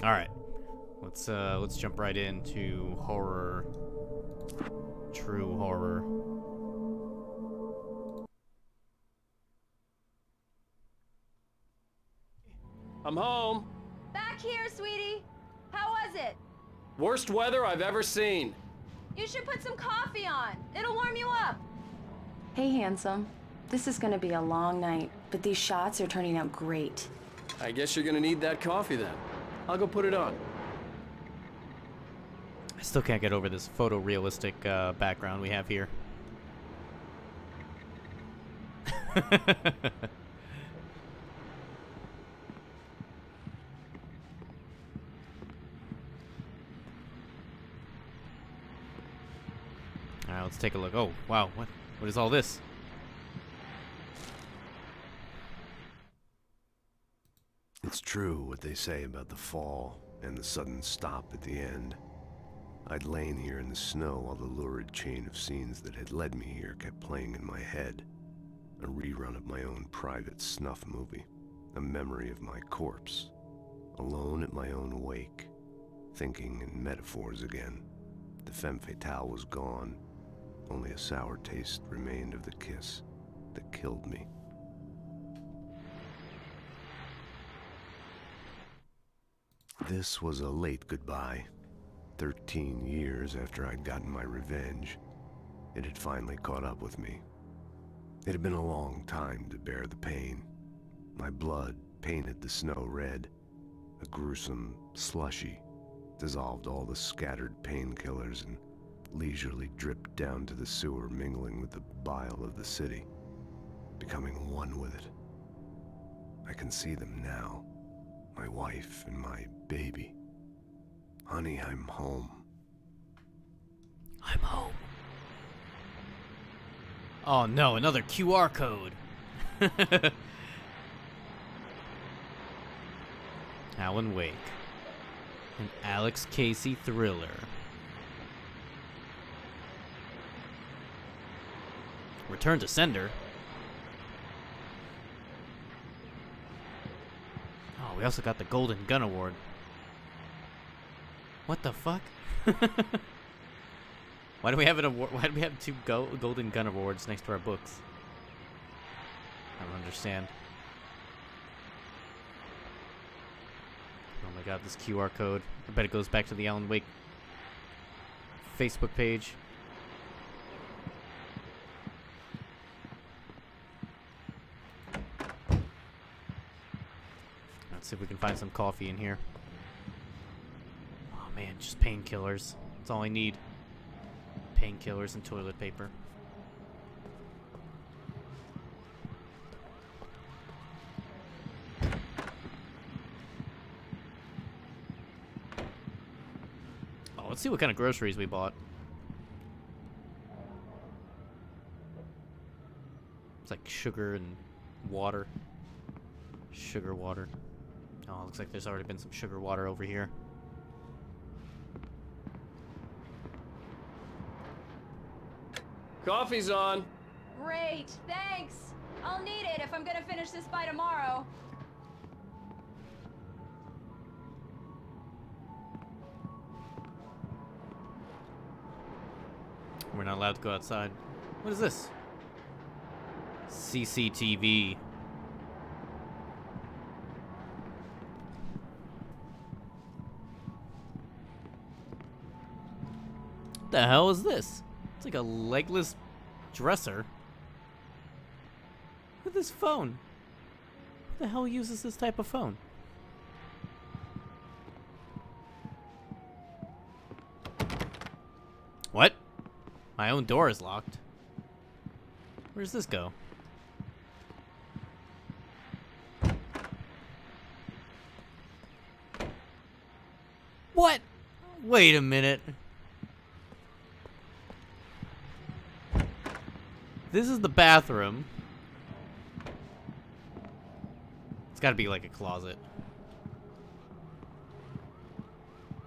All right, let's jump right into horror, true horror. I'm home. Back here, sweetie. How was it? Worst weather I've ever seen. You should put some coffee on. It'll warm you up. Hey, handsome. This is gonna be a long night, but these shots are turning out great. I guess you're gonna need that coffee then. I'll go put it on. I still can't get over this photorealistic background we have here. Alright, let's take a look. Oh, wow. What is all this? It's true what they say about the fall and the sudden stop at the end. I'd lain here in the snow while the lurid chain of scenes that had led me here kept playing in my head. A rerun of my own private snuff movie. A memory of my corpse. Alone at my own wake. Thinking in metaphors again. The femme fatale was gone. Only a sour taste remained of the kiss that killed me. This was a late goodbye. 13 years after I'd gotten my revenge, it had finally caught up with me. It had been a long time to bear the pain. My blood painted the snow red. A gruesome slushy dissolved all the scattered painkillers and leisurely dripped down to the sewer, mingling with the bile of the city, becoming one with it. I can see them now, my wife and my baby. Honey, I'm home. I'm home. Oh no, another QR code. Alan Wake. An Alex Casey thriller. Return to sender. Oh, we also got the Golden Gun Award. What the fuck? Why do we have an award? Why do we have two Golden Gun Awards next to our books? I don't understand. Oh my god, this QR code. I bet it goes back to the Alan Wake Facebook page. Let's see if we can find some coffee in here. Oh man, just painkillers. That's all I need. Painkillers and toilet paper. Oh, let's see what kind of groceries we bought. It's like sugar and water. Sugar water. Oh, looks like there's already been some sugar water over here. Coffee's on. Great, thanks. I'll need it if I'm gonna finish this by tomorrow. We're not allowed to go outside. What is this? CCTV. What the hell is this? It's like a legless dresser. Look at this phone. Who the hell uses this type of phone? What? My own door is locked. Where does this go? What? Wait a minute. This is the bathroom. It's gotta be like a closet.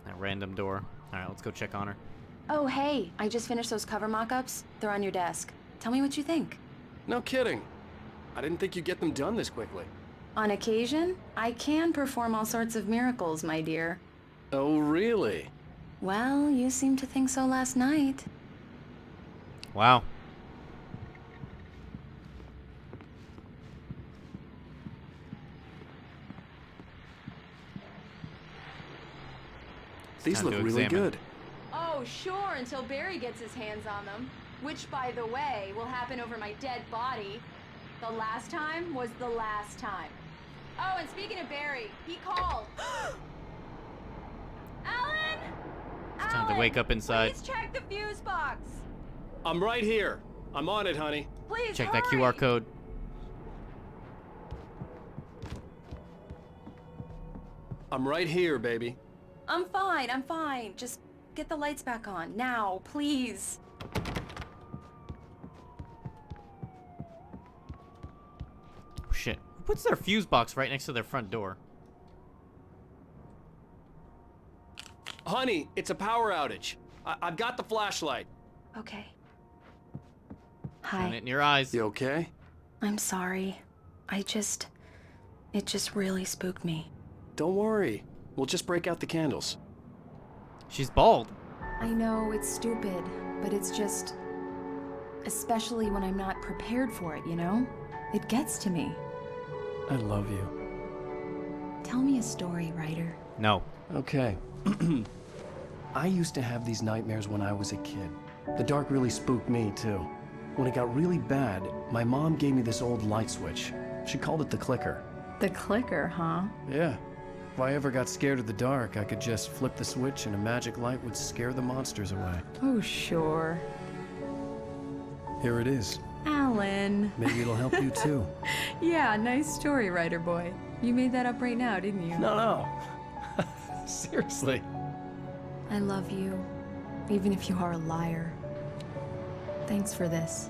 That random door. Alright, let's go check on her. Oh, hey, I just finished those cover mock-ups. They're on your desk. Tell me what you think. No kidding. I didn't think you'd get them done this quickly. On occasion, I can perform all sorts of miracles, my dear. Oh, really? Well, you seemed to think so last night. Wow. These time look to really examine. good. Oh, sure, until Barry gets his hands on them. Which, by the way, will happen over my dead body. The last time was the last time. Oh, and speaking of Barry, he called. Alan! It's time to wake up inside. Please check the fuse box. I'm right here. I'm on it, honey. Please Check that hurry. QR code. I'm right here, baby. I'm fine, I'm fine. Just get the lights back on. Now, please. Oh, shit. Who puts their fuse box right next to their front door? Honey, it's a power outage. I've got the flashlight. Okay. Turn Hi. it in your eyes. You okay? I'm sorry. It just really spooked me. Don't worry. We'll just break out the candles. She's bald. I know it's stupid, but it's just... Especially when I'm not prepared for it, you know? It gets to me. I love you. Tell me a story, writer. No. Okay. I used to have these nightmares when I was a kid. The dark really spooked me, too. When it got really bad, my mom gave me this old light switch. She called it the clicker. The clicker, huh? Yeah. If I ever got scared of the dark, I could just flip the switch and a magic light would scare the monsters away. Oh, sure. Here it is. Alan. Maybe it'll help you, too. Yeah, nice story, writer boy. You made that up right now, didn't you? No. Seriously. I love you, even if you are a liar. Thanks for this.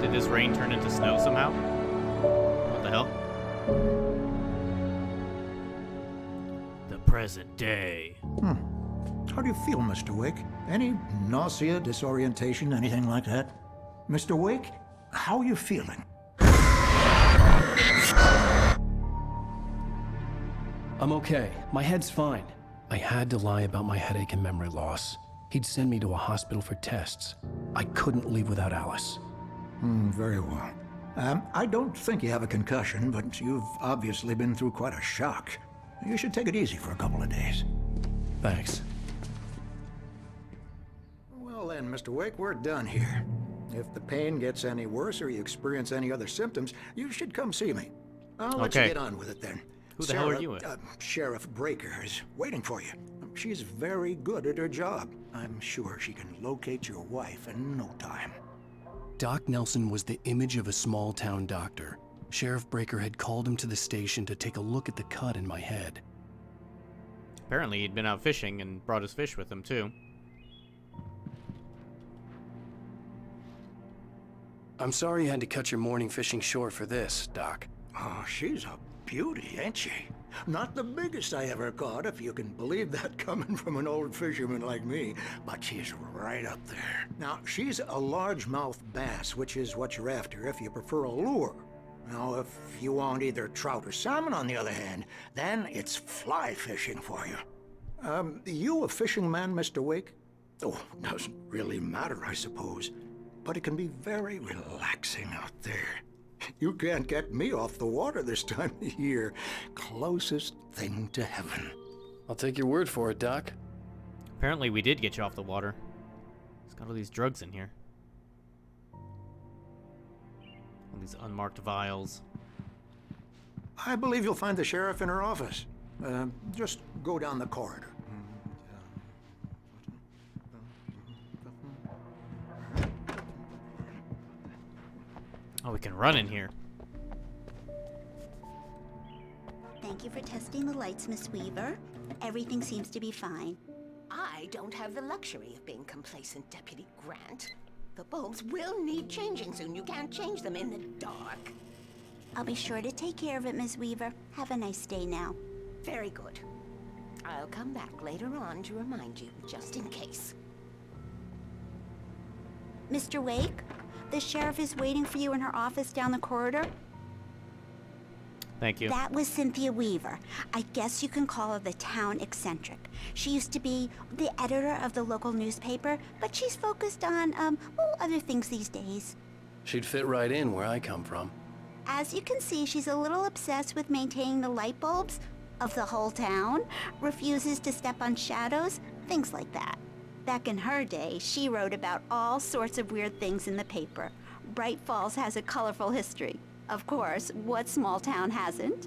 Did this rain turn into snow somehow? What the hell? The present day. How do you feel, Mr. Wake? Any nausea, disorientation, anything like that? Mr. Wake, how are you feeling? I'm okay. My head's fine. I had to lie about my headache and memory loss. He'd send me to a hospital for tests. I couldn't leave without Alice. Very well. I don't think you have a concussion, but you've obviously been through quite a shock. You should take it easy for a couple of days. Thanks. Well then, Mr. Wake, we're done here. If the pain gets any worse or you experience any other symptoms, you should come see me. I'll let you Okay. get on with it then. Who the hell are you? Sheriff Breaker is waiting for you. She's very good at her job. I'm sure she can locate your wife in no time. Doc Nelson was the image of a small-town doctor. Sheriff Breaker had called him to the station to take a look at the cut in my head. Apparently he'd been out fishing and brought his fish with him too. I'm sorry you had to cut your morning fishing short for this, Doc. Oh, she's a beauty, ain't she? Not the biggest I ever caught, if you can believe that coming from an old fisherman like me, but she's right up there. Now, she's a largemouth bass, which is what you're after if you prefer a lure. Now, if you want either trout or salmon, on the other hand, then it's fly fishing for you. You a fishing man, Mr. Wake? Oh, doesn't really matter, I suppose. But it can be very relaxing out there. You can't get me off the water this time of year. Closest thing to heaven. I'll take your word for it, Doc. Apparently we did get you off the water. It's got all these drugs in here. All these unmarked vials. I believe you'll find the sheriff in her office. Just go down the corridor. Oh, we can run in here. Thank you for testing the lights, Miss Weaver. Everything seems to be fine. I don't have the luxury of being complacent, Deputy Grant. The bulbs will need changing soon. You can't change them in the dark. I'll be sure to take care of it, Miss Weaver. Have a nice day now. Very good. I'll come back later on to remind you, just in case. Mr. Wake, the sheriff is waiting for you in her office down the corridor. Thank you. That was Cynthia Weaver. I guess you can call her the town eccentric. She used to be the editor of the local newspaper, but she's focused on, other things these days. She'd fit right in where I come from. As you can see, she's a little obsessed with maintaining the light bulbs of the whole town, refuses to step on shadows, things like that. Back in her day, she wrote about all sorts of weird things in the paper. Bright Falls has a colorful history. Of course, what small town hasn't?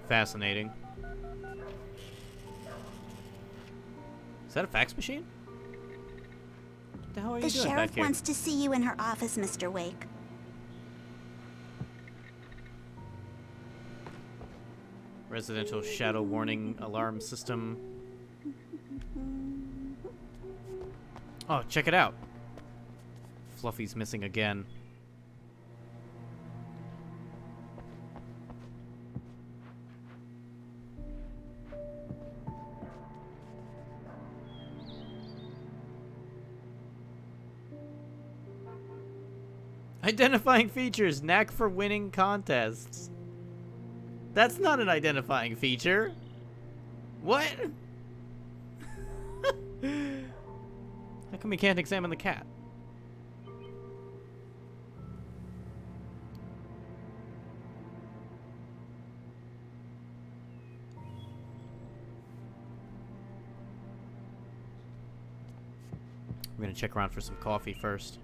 Fascinating. Is that a fax machine? What the hell are The you doing back sheriff here? wants to see you in her office, Mr. Wake. Residential shadow warning alarm system. Oh, check it out. Fluffy's missing again. Identifying features, knack for winning contests. That's not an identifying feature. What? How come we can't examine the cat? I'm gonna check around for some coffee first.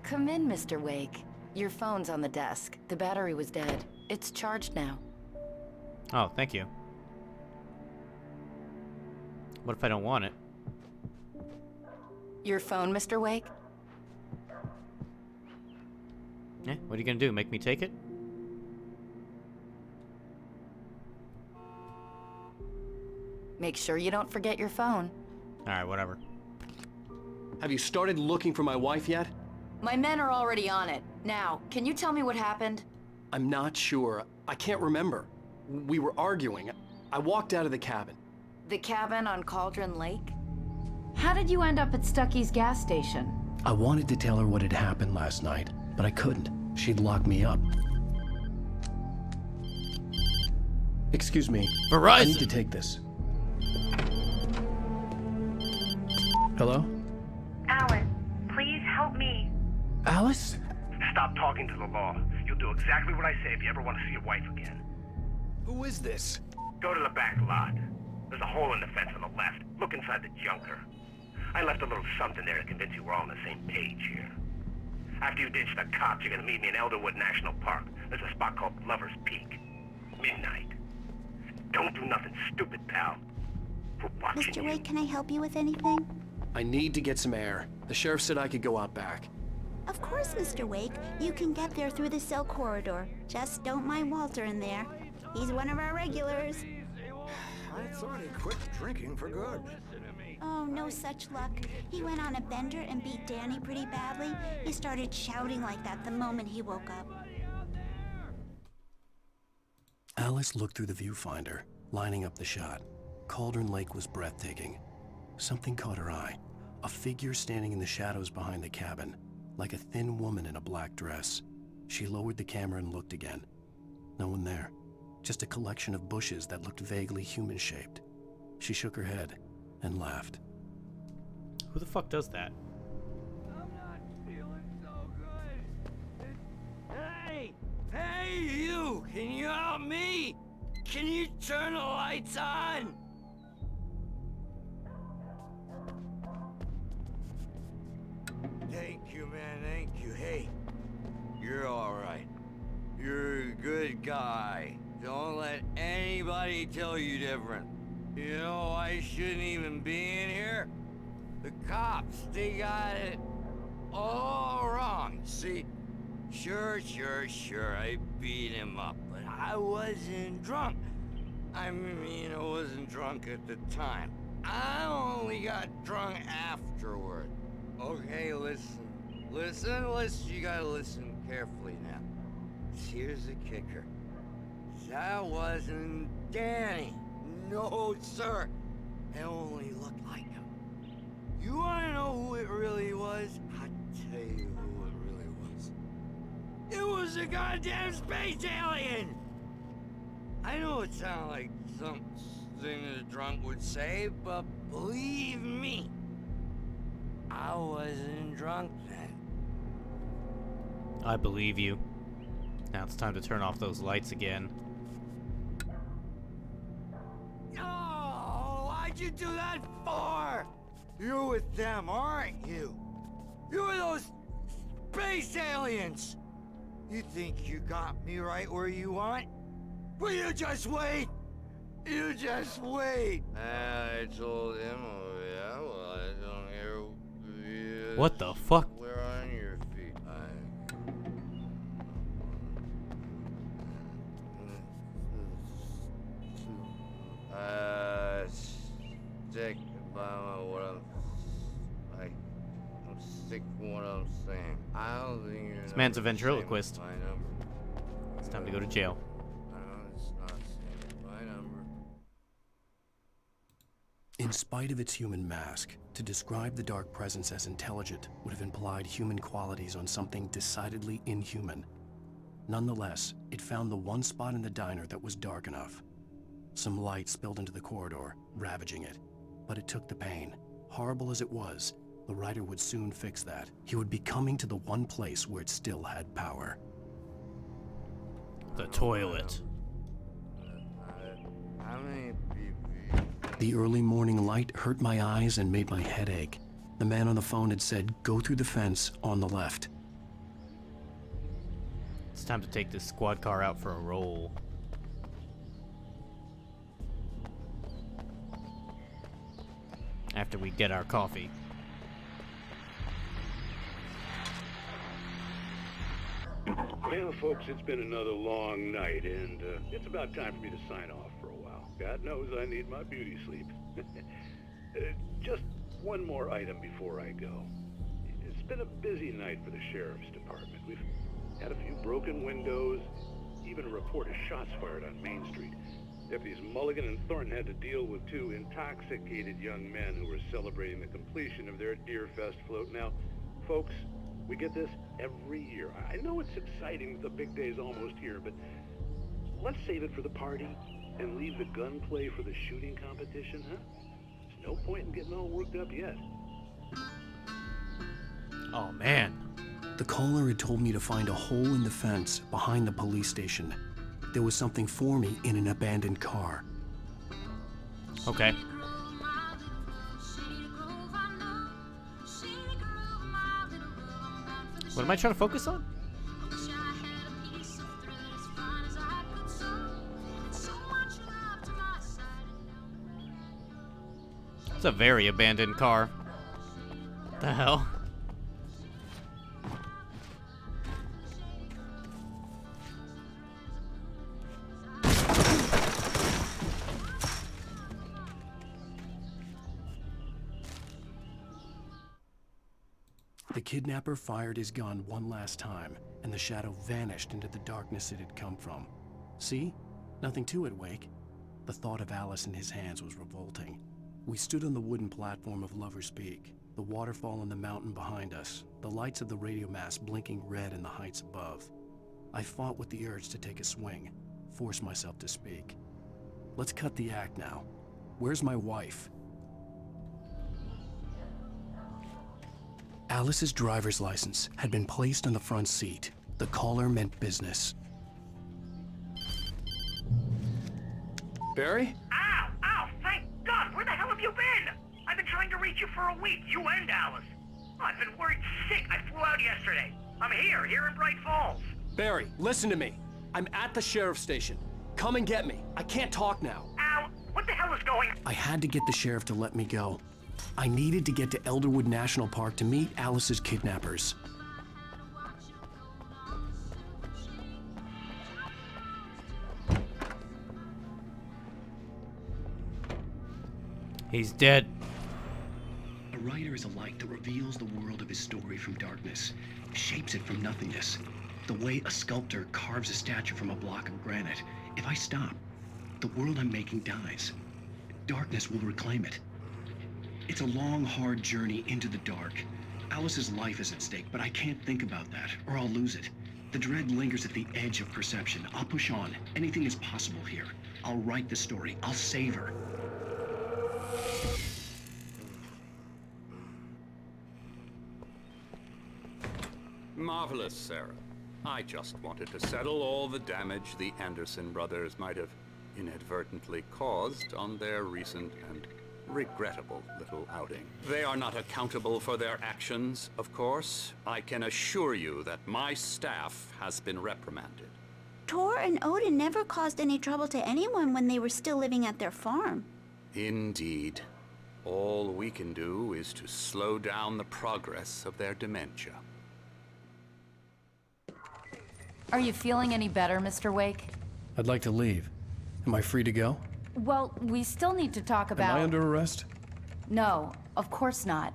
Come in, Mr. Wake. Your phone's on the desk. The battery was dead. It's charged now. Oh, thank you. What if I don't want it? Your phone, Mr. Wake? Yeah, what are you gonna do? Make me take it? Make sure you don't forget your phone. Alright, whatever. Have you started looking for my wife yet? My men are already on it. Now, can you tell me what happened? I'm not sure. I can't remember. We were arguing. I walked out of the cabin. The cabin on Cauldron Lake? How did you end up at Stucky's gas station? I wanted to tell her what had happened last night, but I couldn't. She'd lock me up. Excuse me. Verizon. I need to take this. Hello? Alice, please help me. Alice? Stop talking to the law. You'll do exactly what I say if you ever want to see your wife again. Who is this? Go to the back lot. There's a hole in the fence on the left. Look inside the junker. I left a little something there to convince you we're all on the same page here. After you ditch the cops, you're gonna meet me in Elderwood National Park. There's a spot called Lover's Peak. Midnight. Don't do nothing stupid, pal. We're watching Mr. you. Wake, can I help you with anything? I need to get some air. The sheriff said I could go out back. Of course, Mr. Wake. You can get there through the cell corridor. Just don't mind Walter in there. He's one of our regulars. I thought he quit drinking for good. Oh, no such luck. He went on a bender and beat Danny pretty badly. He started shouting like that the moment he woke up. Alice looked through the viewfinder, lining up the shot. Cauldron Lake was breathtaking. Something caught her eye. A figure standing in the shadows behind the cabin, like a thin woman in a black dress. She lowered the camera and looked again. No one there. Just a collection of bushes that looked vaguely human-shaped. She shook her head and laughed. Who the fuck does that? I'm not feeling so good. Hey! Hey, you! Can you help me? Can you turn the lights on? Thank you, man, thank you. Hey, you're alright. You're a good guy. Don't let anybody tell you different. You know, I shouldn't even be in here. The cops, they got it all wrong. See, sure, I beat him up, but I wasn't drunk. I mean, I wasn't drunk at the time. I only got drunk afterward. Okay, listen. Listen, you gotta listen carefully now. Here's the kicker. That wasn't Danny. No, sir. It only looked like him. You wanna know who it really was? I'll tell you who it really was. It was a goddamn space alien! I know it sounds like something a drunk would say, but believe me, I wasn't drunk then. I believe you. Now it's time to turn off those lights again. Oh, why'd you do that for? You're with them, aren't you? You're those space aliens! You think you got me right where you want? Well, you just wait! You just wait! I told him, oh yeah, well, I don't hear you. What the fuck? We're on your feet. Stick by what I'm sick of what I'm saying. I don't think you're. This man's a ventriloquist. My number. It's time to go to jail. It's not saying my number. In spite of its human mask, to describe the dark presence as intelligent would have implied human qualities on something decidedly inhuman. Nonetheless, it found the one spot in the diner that was dark enough. Some light spilled into the corridor, ravaging it. But it took the pain. Horrible as it was, the writer would soon fix that. He would be coming to the one place where it still had power. The toilet. How many people? The early morning light hurt my eyes and made my head ache. The man on the phone had said, go through the fence on the left. It's time to take this squad car out for a roll. After we get our coffee. Well, folks, it's been another long night, and it's about time for me to sign off for a while. God knows I need my beauty sleep. Just one more item before I go. It's been a busy night for the Sheriff's Department. We've had a few broken windows, even a report of shots fired on Main Street. Deputies Mulligan and Thornton had to deal with two intoxicated young men who were celebrating the completion of their Deerfest float. Now, folks, we get this every year. I know it's exciting that the big day's almost here, but let's save it for the party and leave the gunplay for the shooting competition, huh? There's no point in getting all worked up yet. Oh, man. The caller had told me to find a hole in the fence behind the police station. There was something for me in an abandoned car. Okay. What am I trying to focus on? It's a very abandoned car. What the hell? The kidnapper fired his gun one last time, and the shadow vanished into the darkness it had come from. See? Nothing to it, Wake. The thought of Alice in his hands was revolting. We stood on the wooden platform of Lover's Peak, the waterfall in the mountain behind us, the lights of the radio mast blinking red in the heights above. I fought with the urge to take a swing, force myself to speak. Let's cut the act now. Where's my wife? Alice's driver's license had been placed on the front seat. The caller meant business. Barry? Ow! Ow! Thank God! Where the hell have you been? I've been trying to reach you for a week, you and Alice. Oh, I've been worried sick. I flew out yesterday. I'm here in Bright Falls. Barry, listen to me. I'm at the sheriff's station. Come and get me. I can't talk now. Ow! What the hell is going on? I had to get the sheriff to let me go. I needed to get to Elderwood National Park to meet Alice's kidnappers. He's dead. A writer is a light that reveals the world of his story from darkness, shapes it from nothingness. The way a sculptor carves a statue from a block of granite. If I stop, the world I'm making dies. Darkness will reclaim it. It's a long, hard journey into the dark. Alice's life is at stake, but I can't think about that, or I'll lose it. The dread lingers at the edge of perception. I'll push on. Anything is possible here. I'll write the story. I'll save her. Marvelous, Sarah. I just wanted to settle all the damage the Anderson brothers might have inadvertently caused on their recent and regrettable little outing. They are not accountable for their actions, of course. I can assure you that my staff has been reprimanded. Tor and Odin never caused any trouble to anyone when they were still living at their farm. Indeed. All we can do is to slow down the progress of their dementia. Are you feeling any better, Mr. Wake? I'd like to leave. Am I free to go? Well, we still need to talk about... Am I under arrest? No, of course not.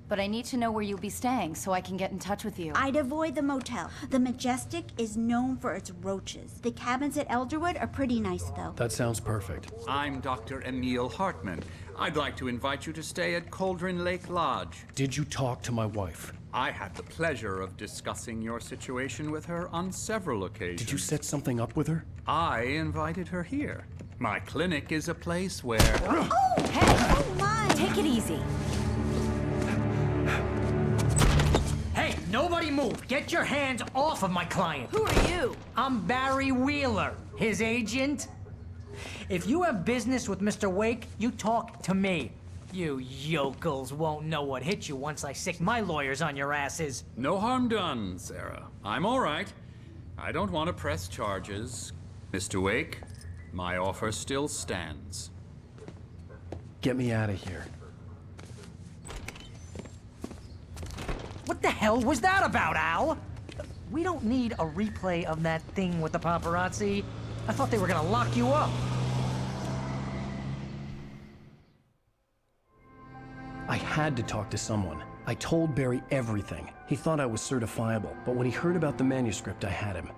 But I need to know where you'll be staying so I can get in touch with you. I'd avoid the motel. The Majestic is known for its roaches. The cabins at Elderwood are pretty nice, though. That sounds perfect. I'm Dr. Emil Hartman. I'd like to invite you to stay at Cauldron Lake Lodge. Did you talk to my wife? I had the pleasure of discussing your situation with her on several occasions. Did you set something up with her? I invited her here. My clinic is a place where... Oh! Hey! Oh, my! Take it easy. Hey, nobody move! Get your hands off of my client! Who are you? I'm Barry Wheeler, his agent. If you have business with Mr. Wake, you talk to me. You yokels won't know what hit you once I sick my lawyers on your asses. No harm done, Sarah. I'm all right. I don't want to press charges. Mr. Wake, my offer still stands. Get me out of here. What the hell was that about, Al? We don't need a replay of that thing with the paparazzi. I thought they were gonna lock you up. I had to talk to someone. I told Barry everything. He thought I was certifiable, but when he heard about the manuscript, I had him.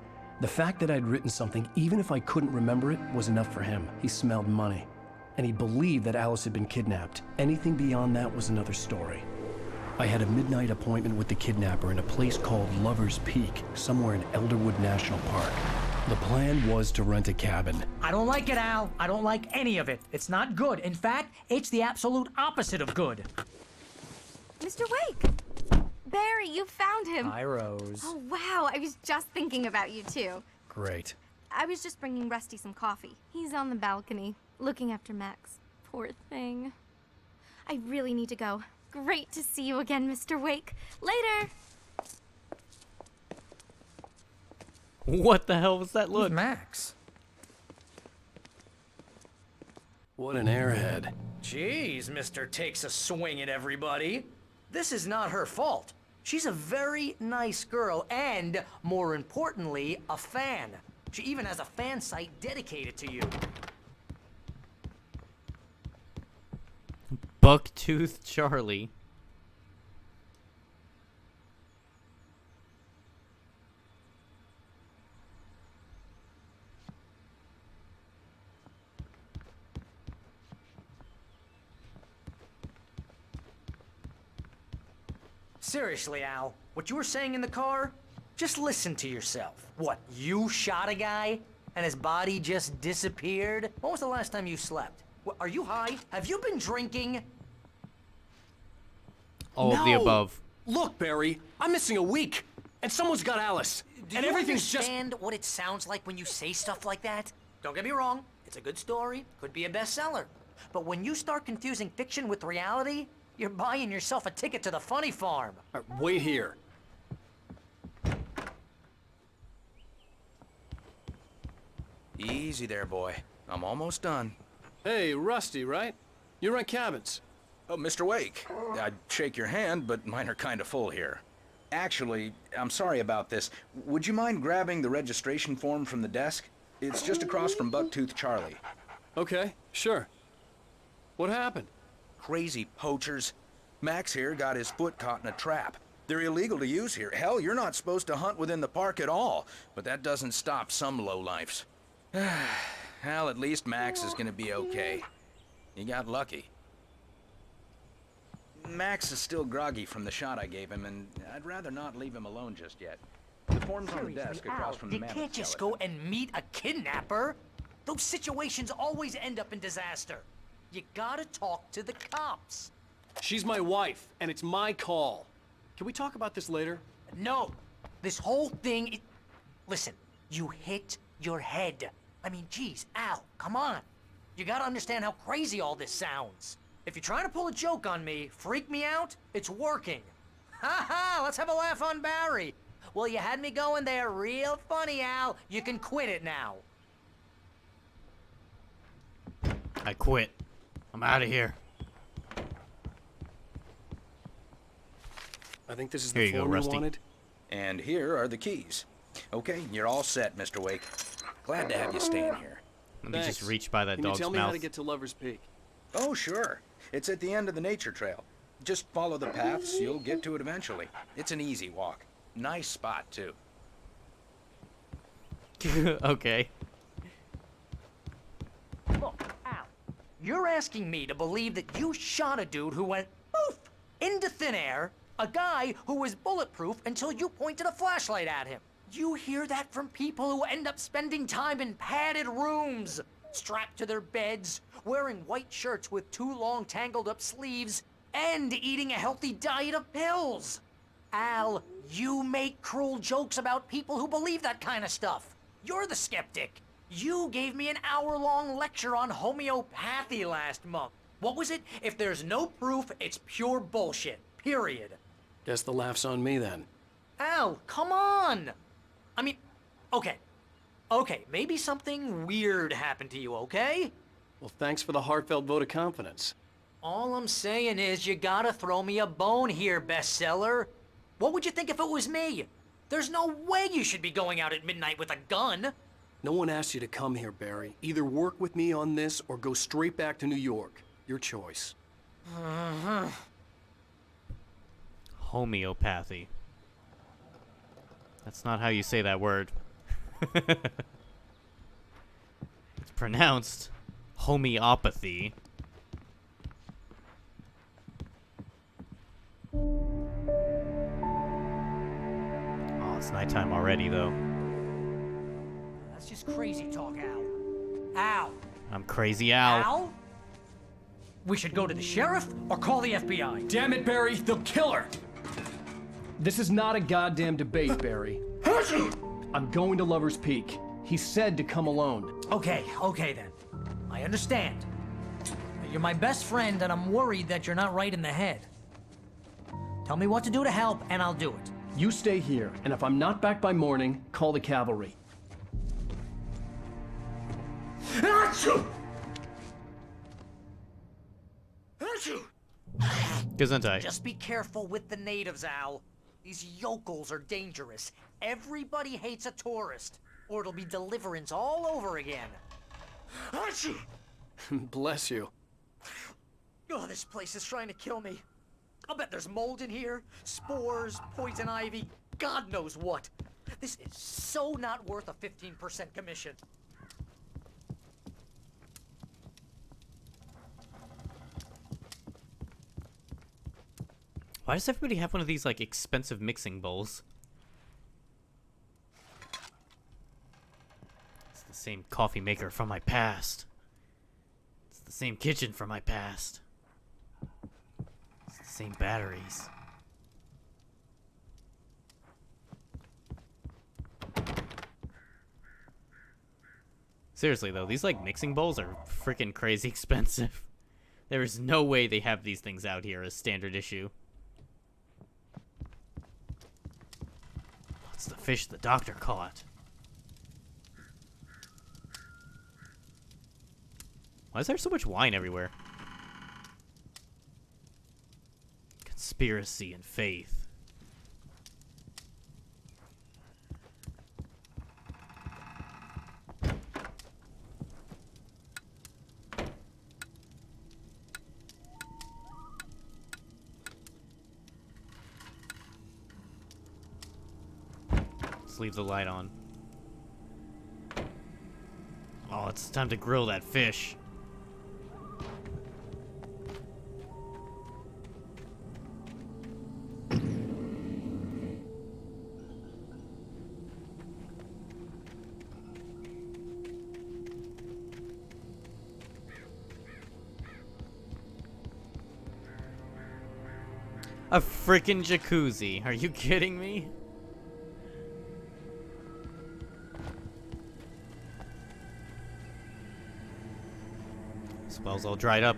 The fact that I'd written something, even if I couldn't remember it, was enough for him. He smelled money. And he believed that Alice had been kidnapped. Anything beyond that was another story. I had a midnight appointment with the kidnapper in a place called Lover's Peak, somewhere in Elderwood National Park. The plan was to rent a cabin. I don't like it, Al. I don't like any of it. It's not good. In fact, it's the absolute opposite of good. Mr. Wake! Barry, you found him. Hi, Rose. Oh, wow. I was just thinking about you, too. Great. I was just bringing Rusty some coffee. He's on the balcony, looking after Max. Poor thing. I really need to go. Great to see you again, Mr. Wake. Later! What the hell was that look? Max. What an airhead. Jeez, Mr. Takes a swing at everybody. This is not her fault. She's a very nice girl and, more importantly, a fan. She even has a fan site dedicated to you. Bucktooth Charlie. Seriously, Al, what you were saying in the car? Just listen to yourself. What, you shot a guy and his body just disappeared? When was the last time you slept? What, are you high? Have you been drinking? All of the above. Look, Barry, I'm missing a week, and someone's got Alice. Do you understand what it sounds like when you say stuff like that? Don't get me wrong, it's a good story, could be a bestseller. But when you start confusing fiction with reality, you're buying yourself a ticket to the funny farm. Wait here. Easy there, boy. I'm almost done. Hey, Rusty, right? You rent cabins. Oh, Mr. Wake. I'd shake your hand, but mine are kind of full here. Actually, I'm sorry about this. Would you mind grabbing the registration form from the desk? It's just across from Bucktooth Charlie. Okay, sure. What happened? Crazy poachers. Max here got his foot caught in a trap. They're illegal to use here. Hell, you're not supposed to hunt within the park at all. But that doesn't stop some lowlifes. Well, at least Max is gonna be okay. He got lucky. Max is still groggy from the shot I gave him, and I'd rather not leave him alone just yet. The form's on the desk across from the You mammoth can't just skeleton. go and meet a kidnapper. Those situations always end up in disaster. You gotta talk to the cops. She's my wife, and it's my call. Can we talk about this later? No. This whole thing... Listen, you hit your head. I mean, geez, Al, come on. You gotta understand how crazy all this sounds. If you're trying to pull a joke on me, freak me out, it's working. Ha ha, let's have a laugh on Barry. Well, you had me going there real funny, Al. You can quit it now. I quit. I'm out of here. I think this is Here the you go, form you Rusty. wanted. And here are the keys. Okay, you're all set, Mr. Wake. Glad to have you staying here. Let me just Thanks. reach by that Can dog's you tell me mouth. how to get to Lover's Peak? Oh, sure. It's at the end of the nature trail. Just follow the paths, you'll get to it eventually. It's an easy walk. Nice spot, too. Okay. Look, Al, you're asking me to believe that you shot a dude who went poof into thin air, a guy who was bulletproof until you pointed a flashlight at him. You hear that from people who end up spending time in padded rooms, strapped to their beds, wearing white shirts with too long tangled up sleeves, and eating a healthy diet of pills. Al, you make cruel jokes about people who believe that kind of stuff. You're the skeptic. You gave me an hour-long lecture on homeopathy last month. What was it? If there's no proof, it's pure bullshit. Period. Guess the laugh's on me then. Al, come on! I mean, okay. Okay, maybe something weird happened to you, okay? Well, thanks for the heartfelt vote of confidence. All I'm saying is you gotta throw me a bone here, bestseller. What would you think if it was me? There's no way you should be going out at midnight with a gun. No one asked you to come here, Barry. Either work with me on this or go straight back to New York. Your choice. Homeopathy. That's not how you say that word. It's pronounced homeopathy. Oh, it's nighttime already, though. That's just crazy talk, Al. Al! I'm Crazy Al. Al? We should go to the sheriff or call the FBI. Damn it, Barry, they'll kill her! This is not a goddamn debate, Barry. I'm going to Lover's Peak. He said to come alone. Okay, okay then. I understand. You're my best friend, and I'm worried that you're not right in the head. Tell me what to do to help, and I'll do it. You stay here, and if I'm not back by morning, call the cavalry. Gesundheit. Just be careful with the natives, Al. These yokels are dangerous. Everybody hates a tourist, or it'll be Deliverance all over again. Bless you. Oh, this place is trying to kill me. I'll bet there's mold in here, spores, poison ivy, God knows what. This is so not worth a 15% commission. Why does everybody have one of these, like, expensive mixing bowls? It's the same coffee maker from my past. It's the same kitchen from my past. It's the same batteries. Seriously, though, these, like, mixing bowls are freaking crazy expensive. There is no way they have these things out here as standard issue. It's the fish the doctor caught. Why is there so much wine everywhere? Conspiracy and faith. just leave the light on. Oh, it's time to grill that fish. A freaking jacuzzi. Are you kidding me? This well's all dried up.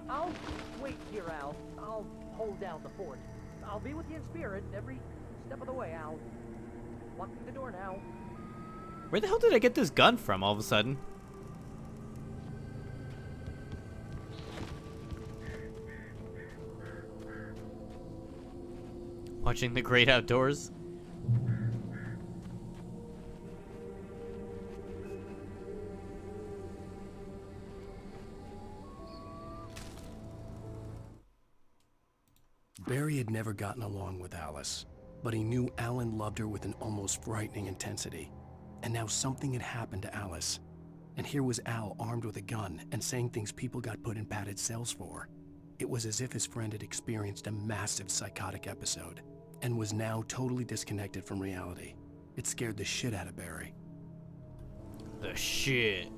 I'll wait here, Al. I'll hold down the fort. I'll be with you in spirit every step of the way, Al. Locking the door now. Where the hell did I get this gun from all of a sudden? Watching the great outdoors. Barry had never gotten along with Alice, but he knew Alan loved her with an almost frightening intensity. And now something had happened to Alice. And here was Al armed with a gun and saying things people got put in padded cells for. It was as if his friend had experienced a massive psychotic episode and was now totally disconnected from reality. It scared the shit out of Barry. The shit.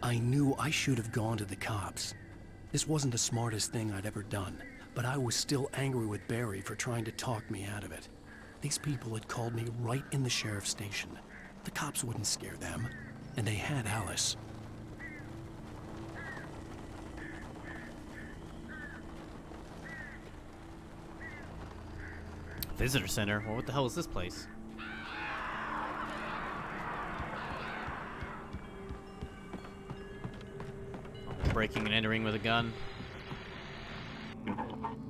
I knew I should have gone to the cops. This wasn't the smartest thing I'd ever done, but I was still angry with Barry for trying to talk me out of it. These people had called me right in the sheriff's station. The cops wouldn't scare them, and they had Alice. Visitor center? Well, what the hell is this place? Breaking and entering with a gun.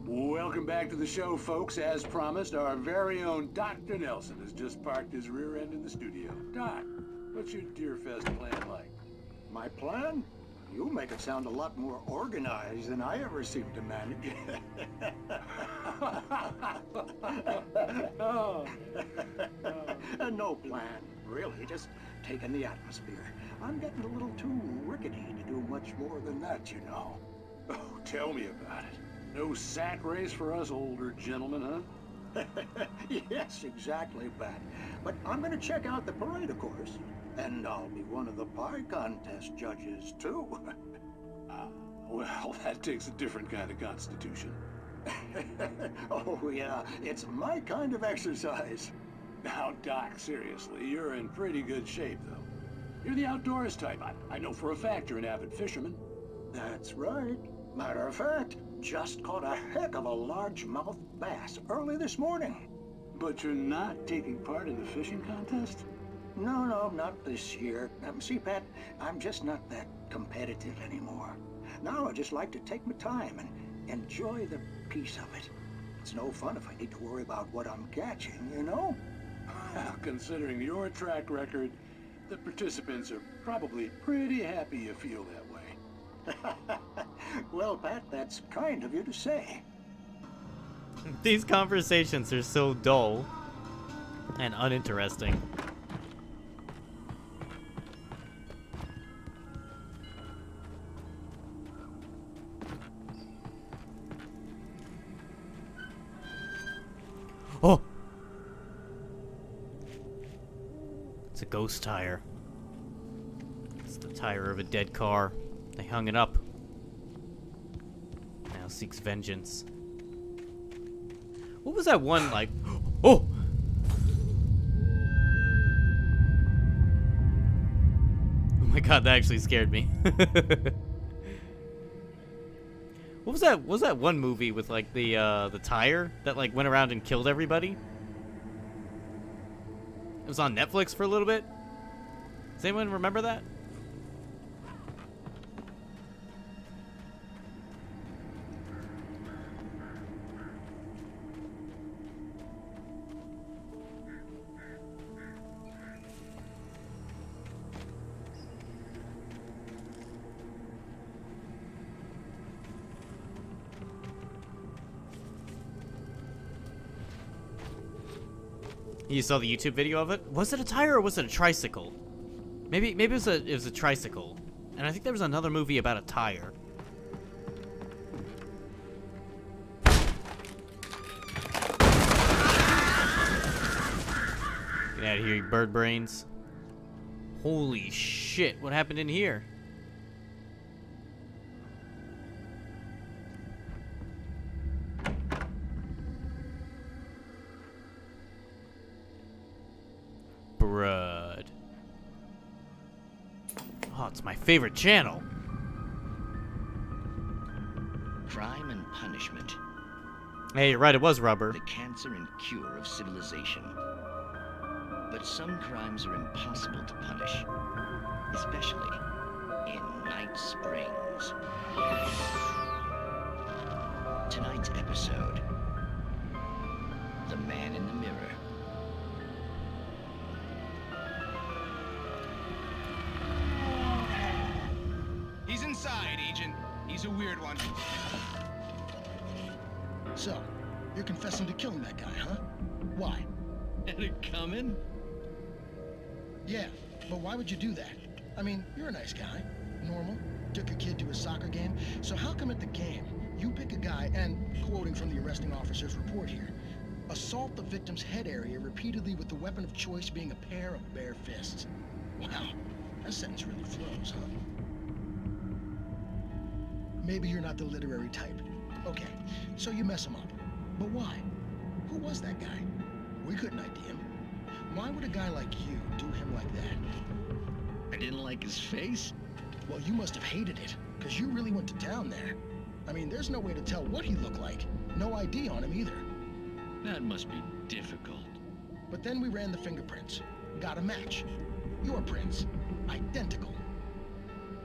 Welcome back to the show, folks. As promised, our very own Dr. Nelson has just parked his rear end in the studio. Doc, what's your Deerfest plan like? My plan? You make it sound a lot more organized than I ever seem to manage. No plan, really, just taking the atmosphere. I'm getting a little too rickety to do much more than that, you know. Oh, tell me about it. No sack race for us older gentlemen, huh? Yes, exactly, Pat. But I'm gonna check out the parade, of course. And I'll be one of the pie contest judges, too. Well, that takes a different kind of constitution. Oh, yeah, it's my kind of exercise. Now, Doc, seriously, you're in pretty good shape, though. You're the outdoors type. I know for a fact you're an avid fisherman. That's right. Matter of fact, just caught a heck of a largemouth bass early this morning. But you're not taking part in the fishing contest? No, not this year. See, Pat, I'm just not that competitive anymore. Now I just like to take my time and enjoy the peace of it. It's no fun if I need to worry about what I'm catching, you know? Considering your track record, the participants are probably pretty happy you feel that way. Well, Pat, that's kind of you to say. These conversations are so dull and uninteresting. Oh! It's a ghost tire. It's the tire of a dead car. They hung it up. Now seeks vengeance. What was that one like? Oh! Oh my god, that actually scared me. What was that? What was that one movie with like the tire that like went around and killed everybody? It was on Netflix for a little bit. Does anyone remember that? You saw the YouTube video of it? Was it a tire or was it a tricycle? Maybe it was a tricycle. And I think there was another movie about a tire. Get out of here, you bird brains. Holy shit, what happened in here? Brud. Oh, it's my favorite channel. Crime and punishment. Hey, you're right, it was rubber. The cancer and cure of civilization. But some crimes are impossible to punish, especially in Night Springs. Tonight's episode, The Man in the Mirror. He's inside, Agent. He's a weird one. So, you're confessing to killing that guy, huh? Why? Had it coming? Yeah, but why would you do that? I mean, you're a nice guy. Normal. Took a kid to a soccer game. So how come at the game, you pick a guy and, quoting from the arresting officer's report here, assault the victim's head area repeatedly with the weapon of choice being a pair of bare fists? Wow, that sentence really flows, huh? Maybe you're not the literary type. Okay, so you mess him up. But why? Who was that guy? We couldn't ID him. Why would a guy like you do him like that? I didn't like his face? Well, you must have hated it, because you really went to town there. I mean, there's no way to tell what he looked like. No ID on him either. That must be difficult. But then we ran the fingerprints. Got a match. Your prints. Identical.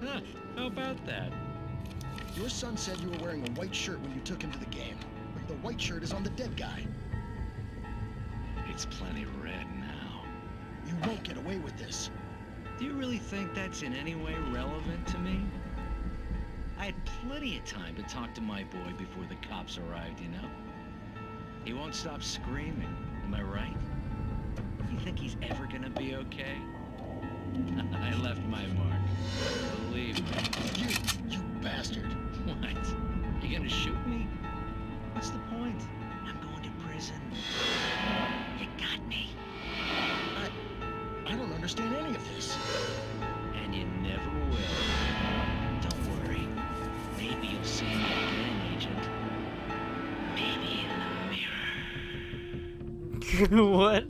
Huh, how about that? Your son said you were wearing a white shirt when you took him to the game. But the white shirt is on the dead guy. It's plenty red now. You won't get away with this. Do you really think that's in any way relevant to me? I had plenty of time to talk to my boy before the cops arrived, you know? He won't stop screaming, am I right? You think he's ever gonna be okay? I left my mark. Believe me. You bastard. What? You gonna shoot me? What's the point? I'm going to prison. You got me. I don't understand any of this. And you never will. Don't worry. Maybe you'll see me again, Agent. Maybe in the mirror. What?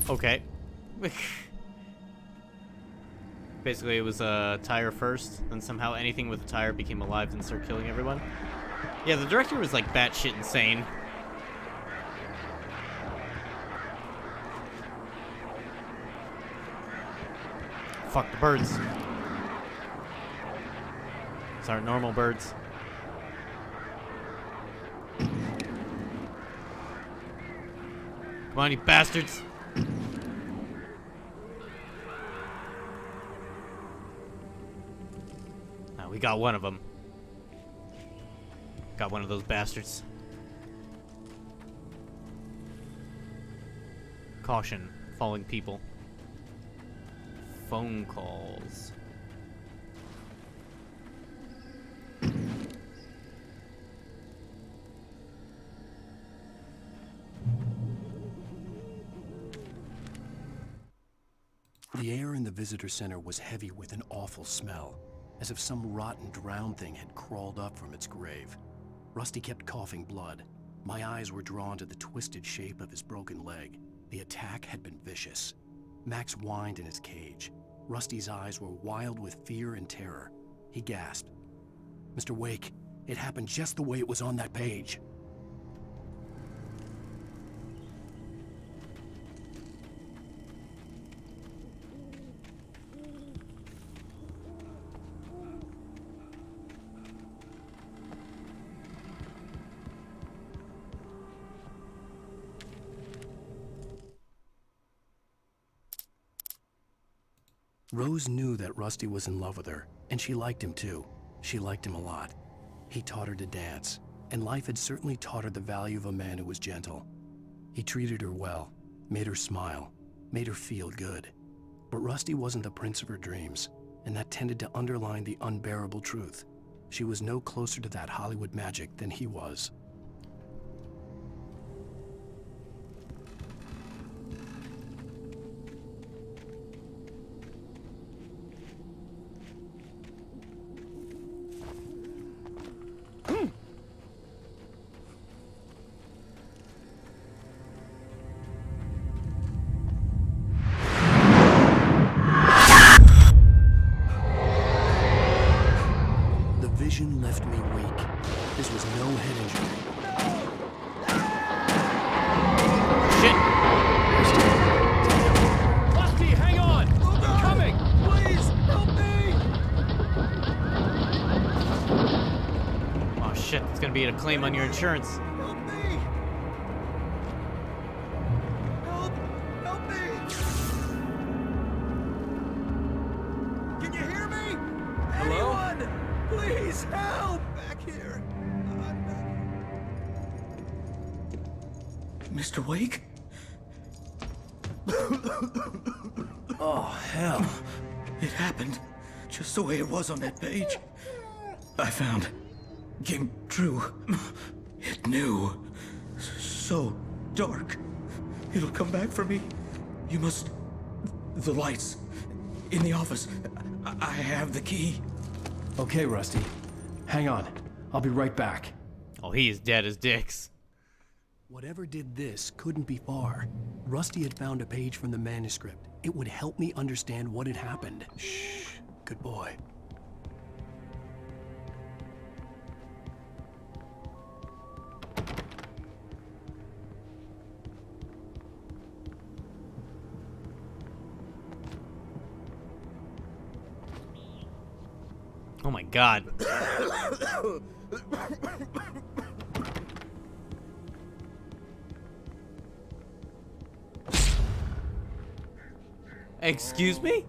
Okay. Basically, it was a tire first, then somehow anything with a tire became alive and started killing everyone. Yeah, the director was like batshit insane. Fuck the birds. These aren't normal birds. Come on, you bastards. We got one of them. Got one of those bastards. Caution, falling people. Phone calls. The air in the visitor center was heavy with an awful smell, as if some rotten drowned thing had crawled up from its grave. Rusty kept coughing blood. My eyes were drawn to the twisted shape of his broken leg. The attack had been vicious. Max whined in his cage. Rusty's eyes were wild with fear and terror. He gasped. "Mr. Wake, it happened just the way it was on that page." Rose knew that Rusty was in love with her, and she liked him too. She liked him a lot. He taught her to dance, and life had certainly taught her the value of a man who was gentle. He treated her well, made her smile, made her feel good. But Rusty wasn't the prince of her dreams, and that tended to underline the unbearable truth. She was no closer to that Hollywood magic than he was. Vision left me weak. This was no head injury. Shit! Rusty, hang on! I'm coming! Please, help me! Oh shit, it's gonna be a claim on your insurance. Help me! Help me! Can you hear me? Hello? Anyone? Please, help! Back here. Mr. Wake? Oh, hell. It happened just the way it was on that page. I found. Came true. It knew. So dark. It'll come back for me. You must. The lights. In the office. I have the key. Okay, Rusty. Hang on. I'll be right back. Oh, he is dead as dicks. Whatever did this couldn't be far. Rusty had found a page from the manuscript. It would help me understand what had happened. Shh. Good boy. Oh my god. Excuse me?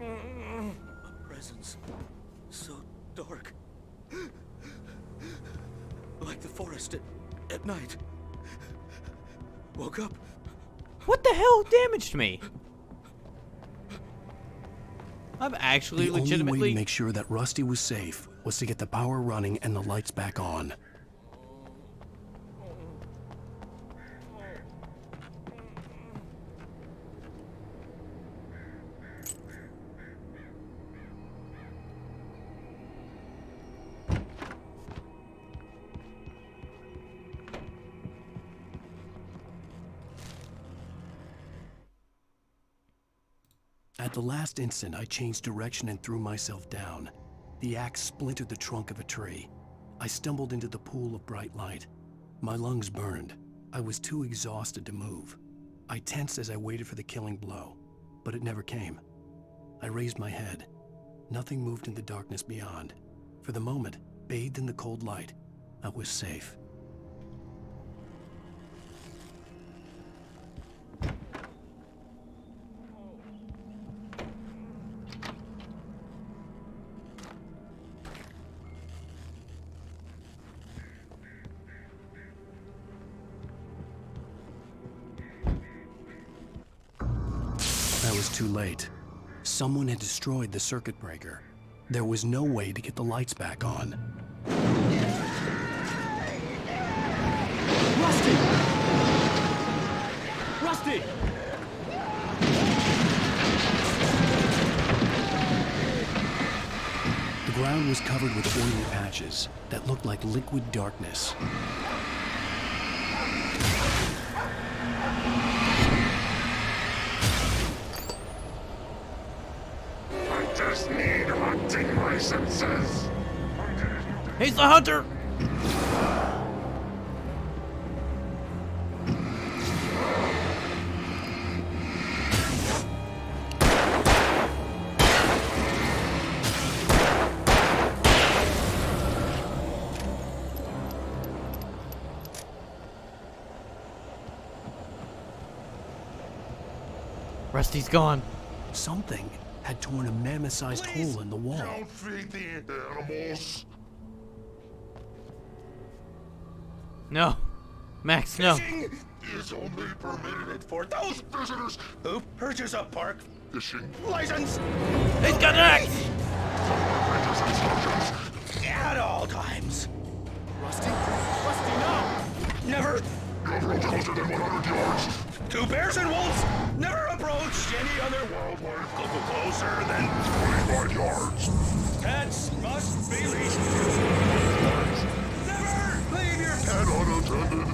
A presence. So dark. Like the forest at night. Woke up. What the hell damaged me? I'm actually The only way legitimately... to make sure that Rusty was safe was to get the power running and the lights back on. At the last instant, I changed direction and threw myself down. The axe splintered the trunk of a tree. I stumbled into the pool of bright light. My lungs burned. I was too exhausted to move. I tensed as I waited for the killing blow, but it never came. I raised my head. Nothing moved in the darkness beyond. For the moment, bathed in the cold light, I was safe. I was too late. Someone had destroyed the circuit breaker. There was no way to get the lights back on. Rusty! Rusty! The ground was covered with oily patches that looked like liquid darkness. Hunters need hunting licenses. He's the hunter! Rusty's gone. Something had torn a mammoth-sized hole in the wall. Don't feed the animals. No. Max, no. Fishing is only permitted for those visitors who purchase a park fishing license. He's got an axe! At all times. Rusty? Rusty, no! Never. Never closer than 100 yards. Two bears and wolves never approach any other wildlife closer than 25 yards. Pets must be leashed. Never leave your pet unattended.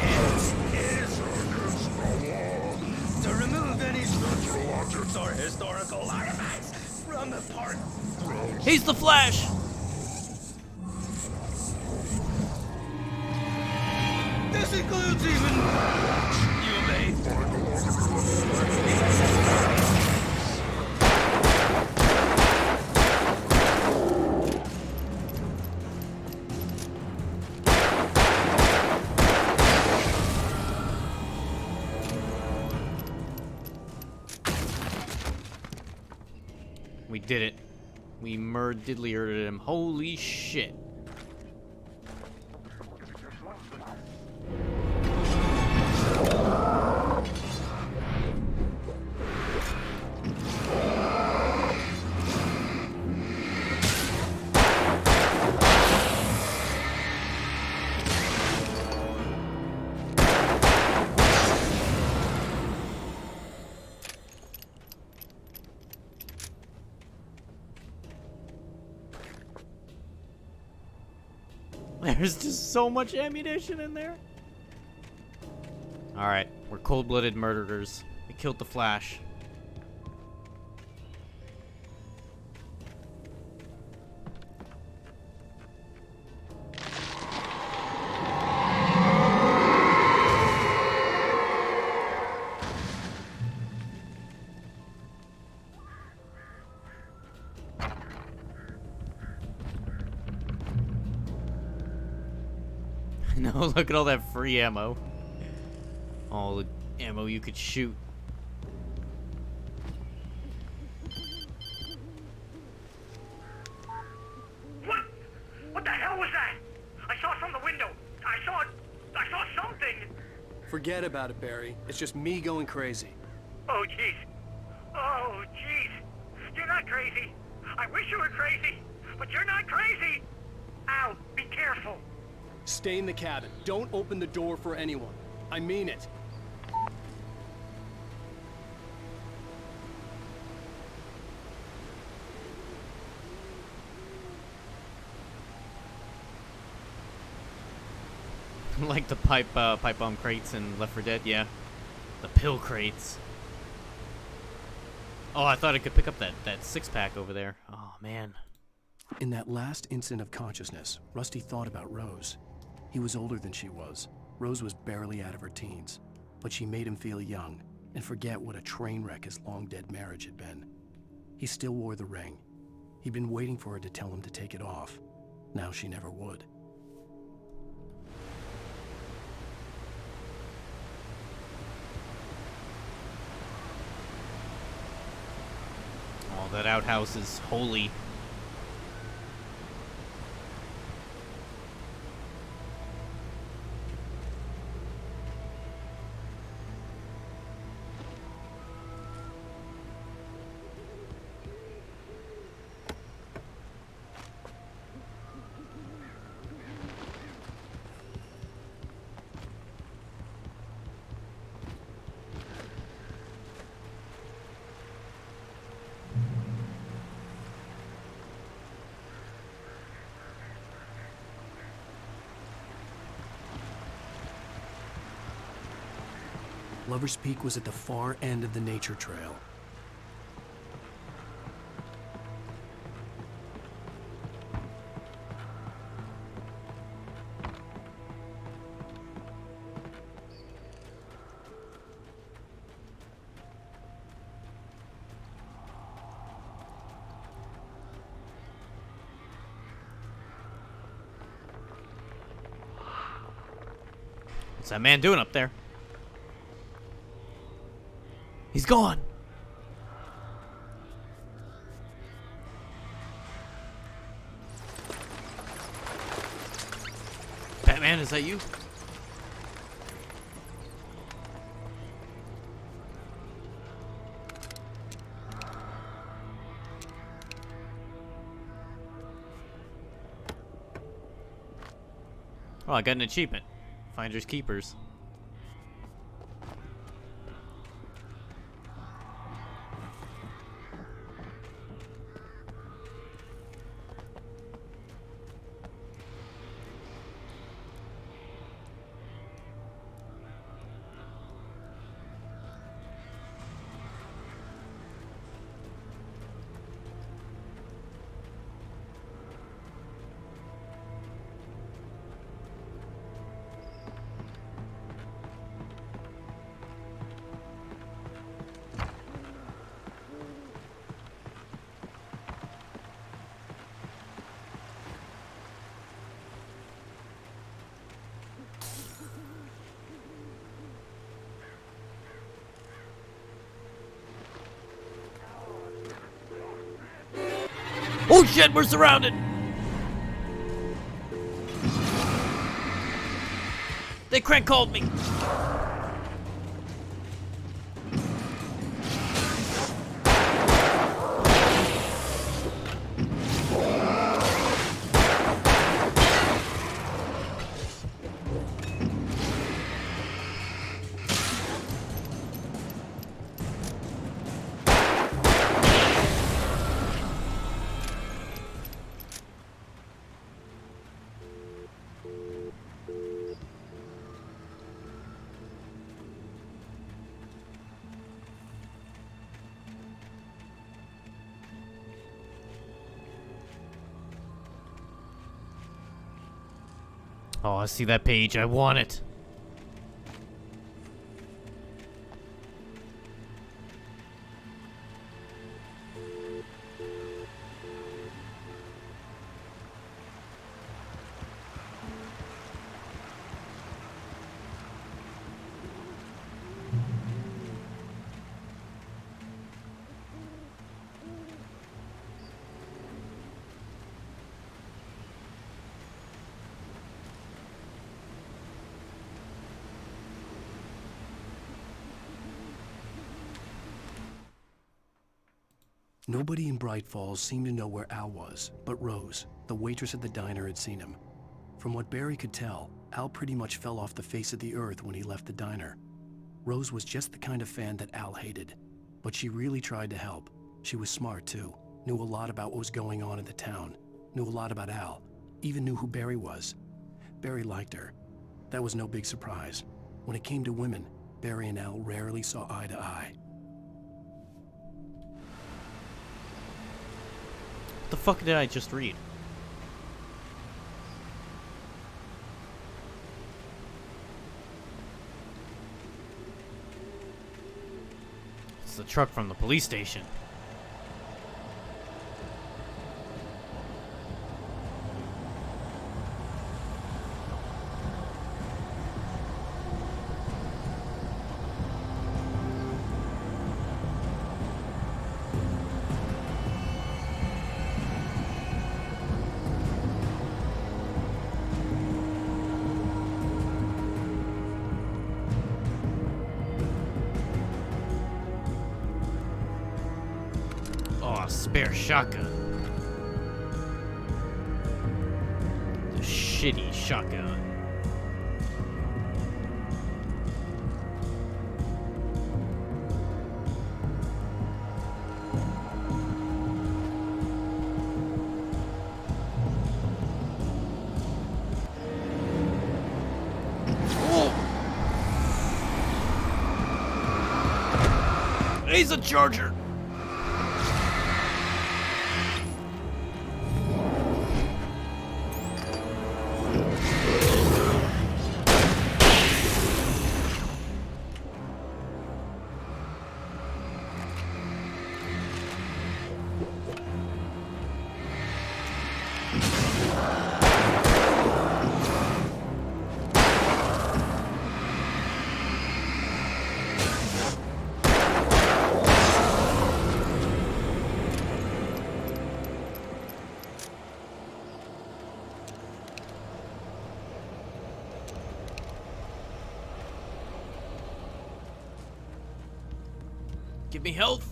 It is against the law to remove any structural objects or historical artifacts from the park. He's the Flash! This includes even you, May. We did it. We diddly-erded him. Holy shit. There's just so much ammunition in there. Alright, we're cold-blooded murderers. We killed the Flash. No, look at all that free ammo. All the ammo you could shoot. What? What the hell was that? I saw from the window. I saw something. Forget about it, Barry. It's just me going crazy. Oh, jeez. Oh, jeez. You're not crazy. I wish you were crazy, but you're not crazy. Ow, be careful. Stay in the cabin. Don't open the door for anyone. I mean it. Like the pipe bomb crates in Left 4 Dead, yeah. The pill crates. Oh, I thought I could pick up that six-pack over there. Oh, man. In that last instant of consciousness, Rusty thought about Rose. He was older than she was. Rose was barely out of her teens, but she made him feel young and forget what a train wreck his long-dead marriage had been. He still wore the ring. He'd been waiting for her to tell him to take it off. Now she never would. Oh, that outhouse is holy. Lover's Peak was at the far end of the nature trail. What's that man doing up there? He's gone. Batman, is that you? Oh, I got an achievement. Finders Keepers. Oh shit, we're surrounded! They crank called me! Oh, I see that page. I want it. Nobody in Bright Falls seemed to know where Al was, but Rose, the waitress at the diner, had seen him. From what Barry could tell, Al pretty much fell off the face of the earth when he left the diner. Rose was just the kind of fan that Al hated, but she really tried to help. She was smart too, knew a lot about what was going on in the town, knew a lot about Al, even knew who Barry was. Barry liked her. That was no big surprise. When it came to women, Barry and Al rarely saw eye to eye. What the fuck did I just read? It's the truck from the police station. Spare shotgun. The shitty shotgun. Oh. He's a charger. Give me health.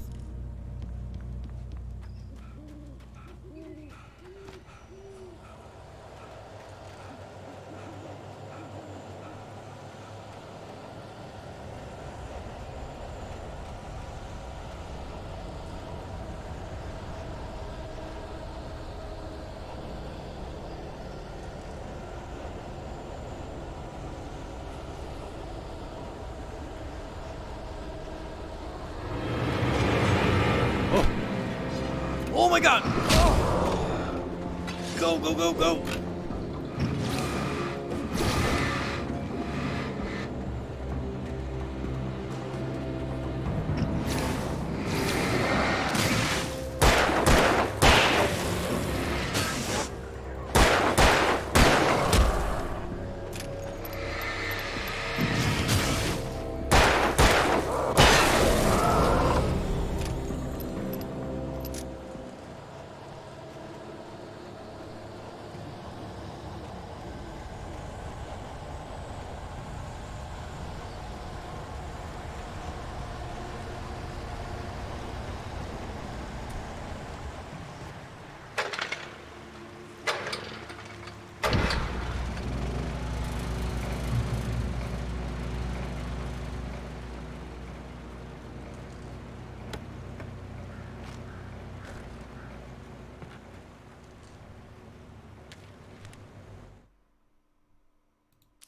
Oh my god! Go, go, go, go!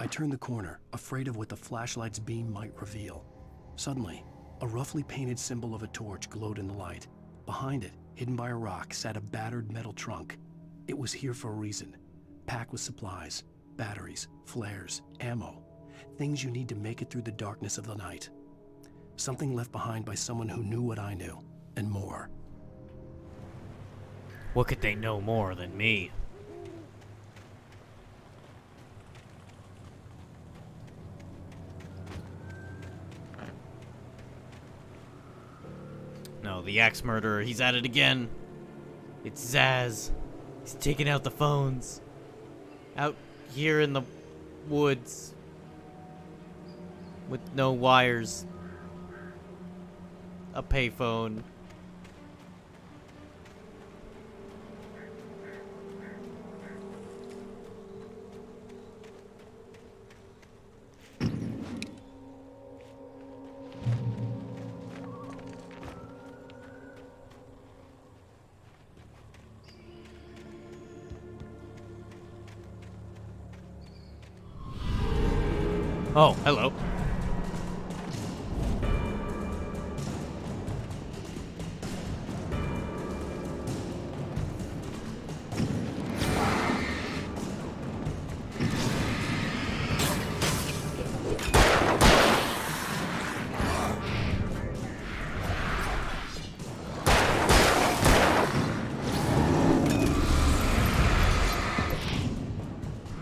I turned the corner, afraid of what the flashlight's beam might reveal. Suddenly, a roughly painted symbol of a torch glowed in the light. Behind it, hidden by a rock, sat a battered metal trunk. It was here for a reason. Packed with supplies, batteries, flares, ammo. Things you need to make it through the darkness of the night. Something left behind by someone who knew what I knew, and more. What could they know more than me? No, the axe murderer, he's at it again. It's Zsasz. He's taking out the phones. Out here in the woods. With no wires. A payphone. Oh, hello.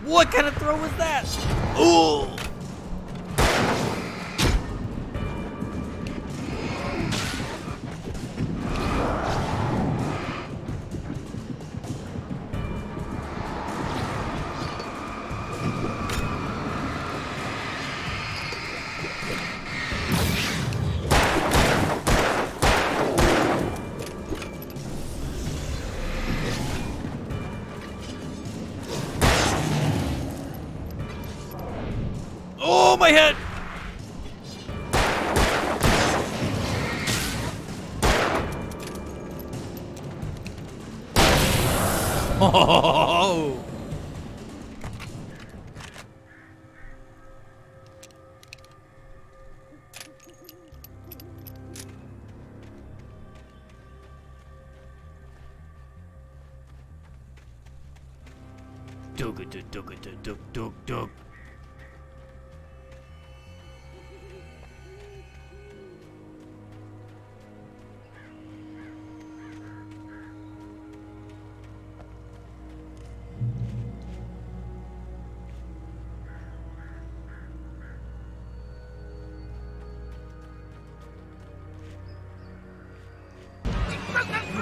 What kind of throw was that? Ooh! Oh, my head! Oh! Dug.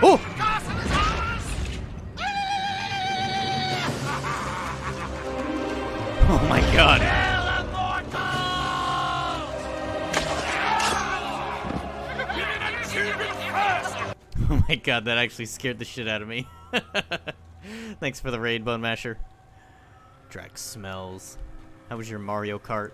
Oh! Oh my Oh my god, that actually scared the shit out of me. Thanks for the raid, Bone Masher. Drax smells. How was your Mario Kart?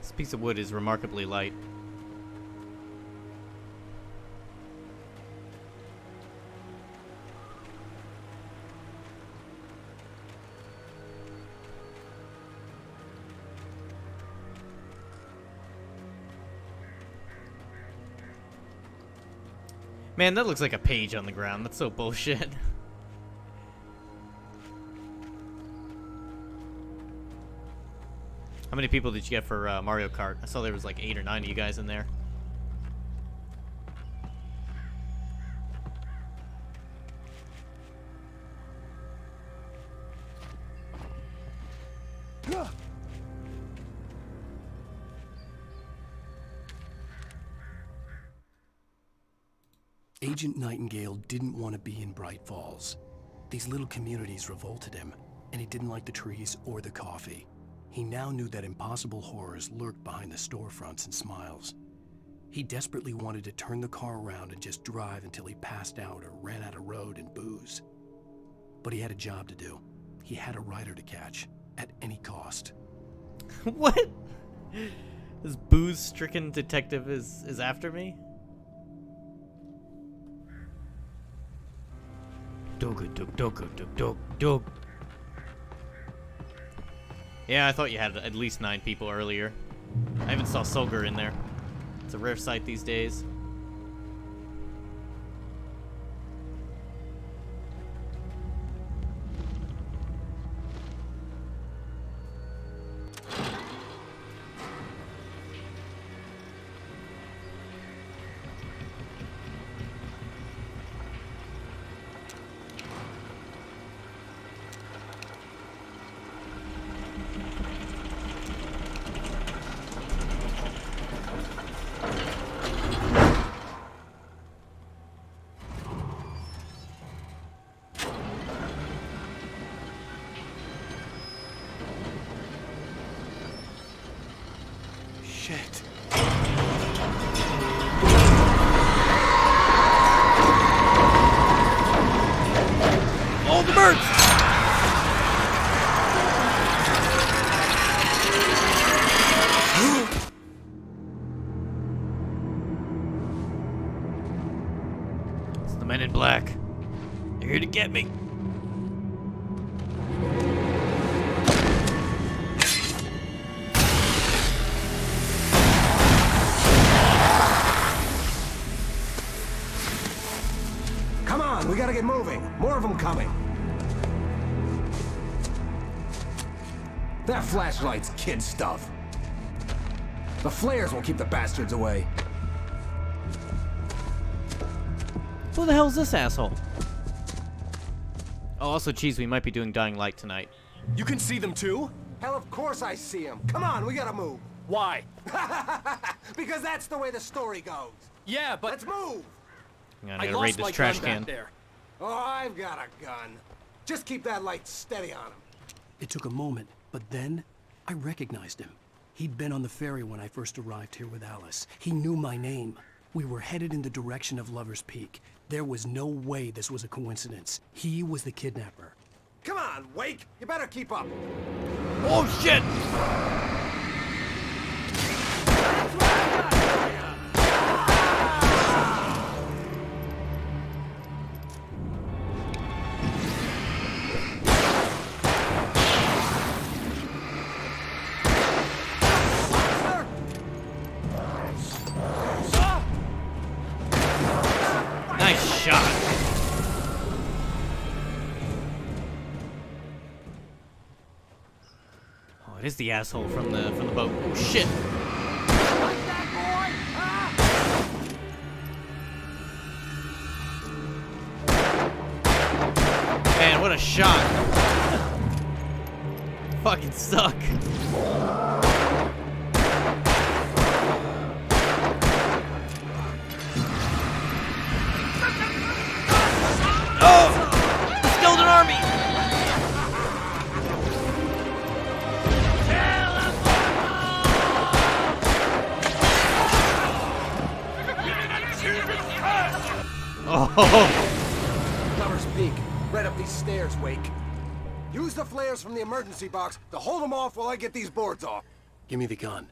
This piece of wood is remarkably light. Man, that looks like a page on the ground. That's so bullshit. How many people did you get for Mario Kart? I saw there was like 8 or 9 of you guys in there. Agent Nightingale didn't want to be in Bright Falls. These little communities revolted him, and he didn't like the trees or the coffee. He now knew that impossible horrors lurked behind the storefronts and smiles. He desperately wanted to turn the car around and just drive until he passed out or ran out of road and booze. But he had a job to do. He had a rider to catch, at any cost. What? This booze-stricken detective is after me? Dog. Yeah, I thought you had at least 9 people earlier. I even saw Solgar in there. It's a rare sight these days. Shit. All the birds! It's the men in black. They're here to get me. We gotta get moving. More of them coming. That flashlight's kid stuff. The flares won't keep the bastards away. Who the hell's this asshole? Oh, also, Cheese, we might be doing Dying Light tonight. You can see them too? Hell, of course I see them. Come on, we gotta move. Why? Because that's the way the story goes. Yeah, but... Let's move! I gotta raid this trash can. Oh, I've got a gun. Just keep that light steady on him. It took a moment, but then I recognized him. He'd been on the ferry when I first arrived here with Alice. He knew my name. We were headed in the direction of Lover's Peak. There was no way this was a coincidence. He was the kidnapper. Come on, Wake! You better keep up. Oh, shit! Nice shot. Oh, it is the asshole from the boat. Oh shit. Man, what a shot. Fucking suck. Lover's Peak. Right up these stairs, Wake. Use the flares from the emergency box to hold them off while I get these boards off. Give me the gun.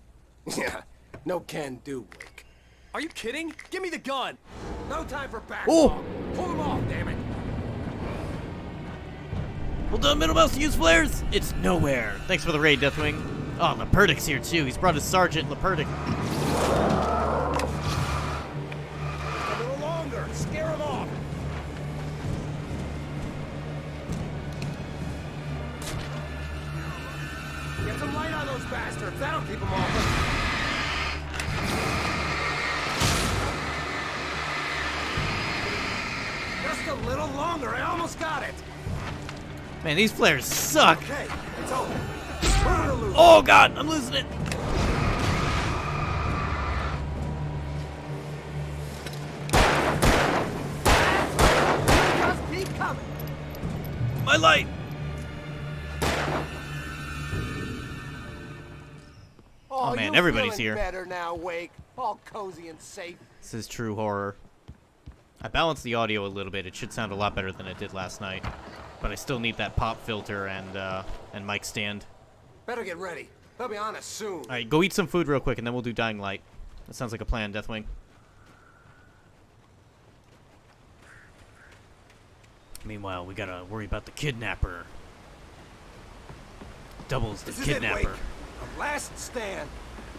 Yeah, no can do, Wake. Are you kidding? Give me the gun! No time for back. Oh! Pull them off, damn it. Hold on, middle mouse to use flares. It's nowhere. Thanks for the raid, Deathwing. Oh, Lepertic's here too. He's brought his sergeant, Lepertic. A little longer. Scare them off. Get some light on those bastards. That'll keep them off. Just a little longer. I almost got it. Man, these flares suck. Okay, it's over. Oh god, I'm losing it. Just keep coming. My light. Oh man, you everybody's feeling here. Better now, Wake. All cozy and safe. This is true horror. I balanced the audio a little bit. It should sound a lot better than it did last night. But I still need that pop filter and mic stand. Better get ready. They'll be on us soon. All right, go eat some food real quick, and then we'll do Dying Light. That sounds like a plan, Deathwing. Meanwhile, we gotta worry about the kidnapper. Doubles the This is kidnapper. it, Wake. A last stand.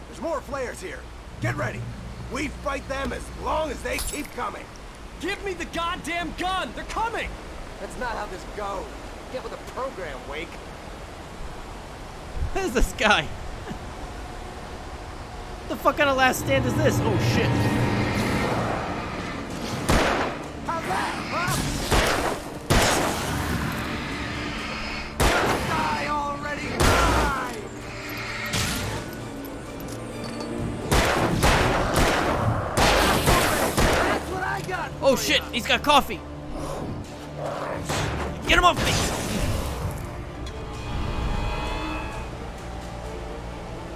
There's more flares here. Get ready. We fight them as long as they keep coming. Give me the goddamn gun! They're coming! That's not how this goes. Get with the program, Wake. Who's this guy? What the fuck kind of last stand is this? Oh shit. How's that, huh? Die already! Die! That's what I got! Oh shit, he's got coffee. Get him off me!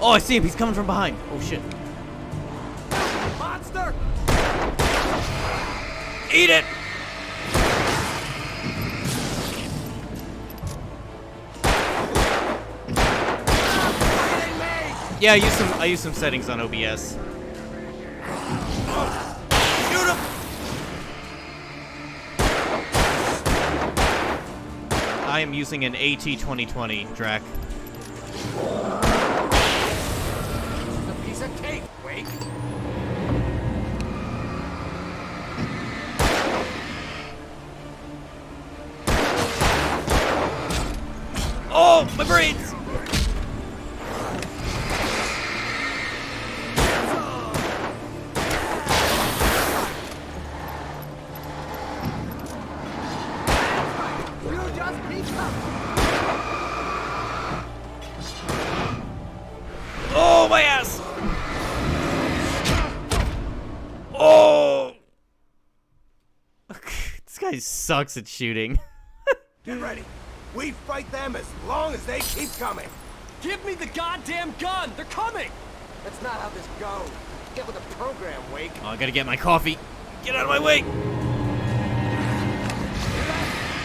Oh, I see him. He's coming from behind. Oh shit. Monster! Eat it! Yeah, I use some settings on OBS. Shoot him! I am using an AT2020, Drac. A piece of cake, Wake. Oh, my brains! You just keep coming. Oh, my ass! Oh! This guy sucks at shooting. Get ready. We fight them as long as they keep coming. Give me the goddamn gun! They're coming! That's not how this goes. Get with the program, Wake. Oh, I gotta get my coffee. Get out of my way!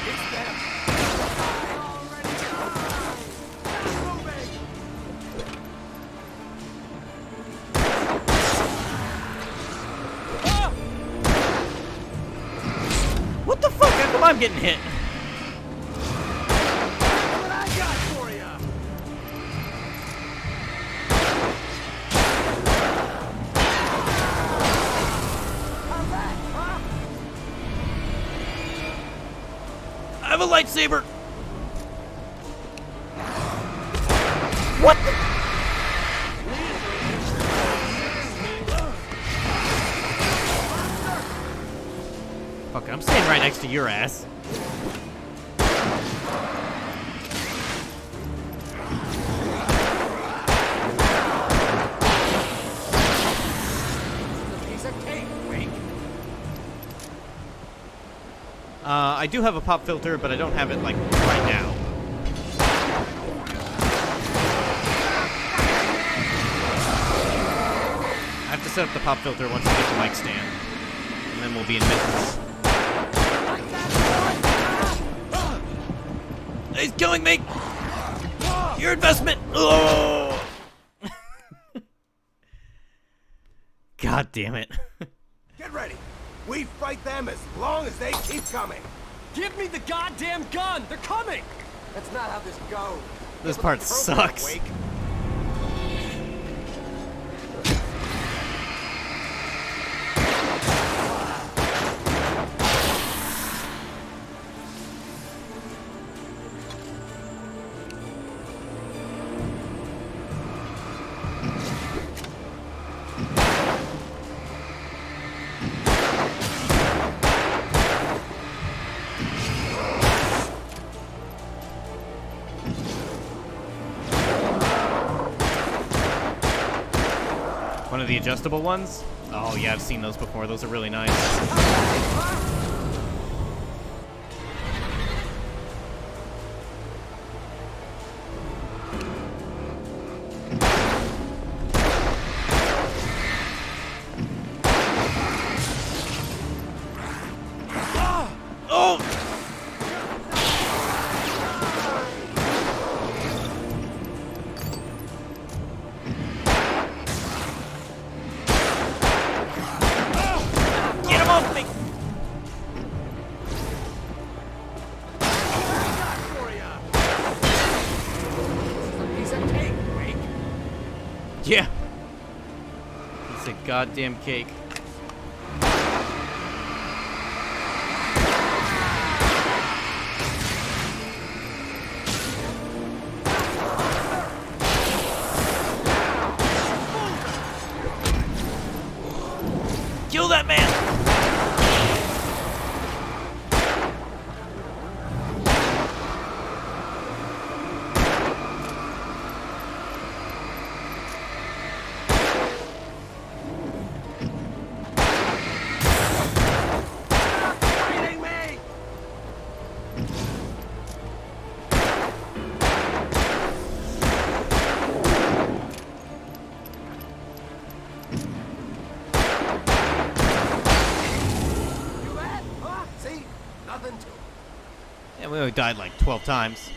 It's them. What the fuck? How come I'm getting hit? What I got for you? How's that, huh? I have a lightsaber. What the? Fuck it, I'm staying right next to your ass. A piece of cake, Wake. I do have a pop filter, but I don't have it, like, right now. I have to set up the pop filter once I get the mic stand. And then we'll be in business. He's killing me! Your investment! Oh! God damn it. Get ready. We fight them as long as they keep coming. Give me the goddamn gun! They're coming! That's not how this goes. This part sucks. Wake. One of the adjustable ones? Oh yeah, I've seen those before. Those are really nice. Oh! Get him off me! He's a cake, Wake. Yeah. It's a goddamn cake. Kill that man! Fighting me! You bad? Huh? See? Nothing to it. Yeah, we only died like 12 times.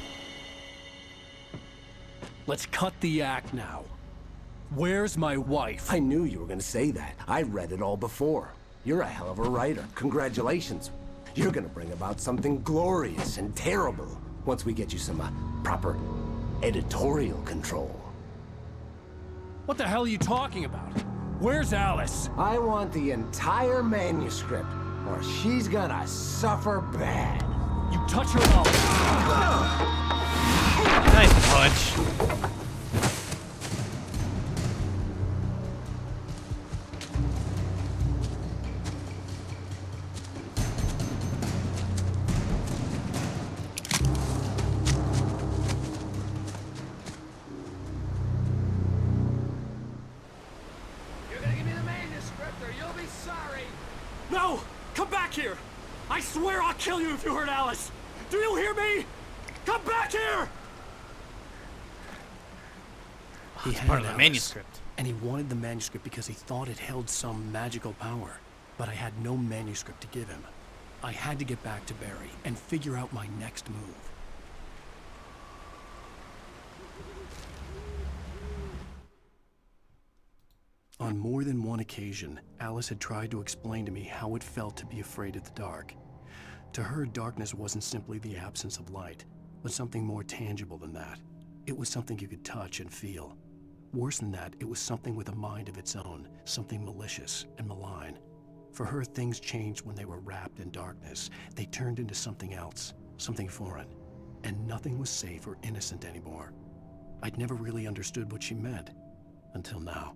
Let's cut the act now. Where's my wife? I knew you were gonna say that. I read it all before. You're a hell of a writer. Congratulations. You're gonna bring about something glorious and terrible once we get you some proper editorial control. What the hell are you talking about? Where's Alice? I want the entire manuscript, or she's gonna suffer bad. You touch her up. Nice punch. You're gonna give me the manuscript or you'll be sorry. No! Come back here! I swear I'll kill you if you hurt Alice! Do you hear me? Come back here! He It's part of the Alice, manuscript. And he wanted the manuscript because he thought it held some magical power. But I had no manuscript to give him. I had to get back to Barry and figure out my next move. On more than one occasion, Alice had tried to explain to me how it felt to be afraid of the dark. To her, darkness wasn't simply the absence of light, but something more tangible than that. It was something you could touch and feel. Worse than that, it was something with a mind of its own, something malicious and malign. For her, things changed when they were wrapped in darkness. They turned into something else, something foreign, and nothing was safe or innocent anymore. I'd never really understood what she meant, until now.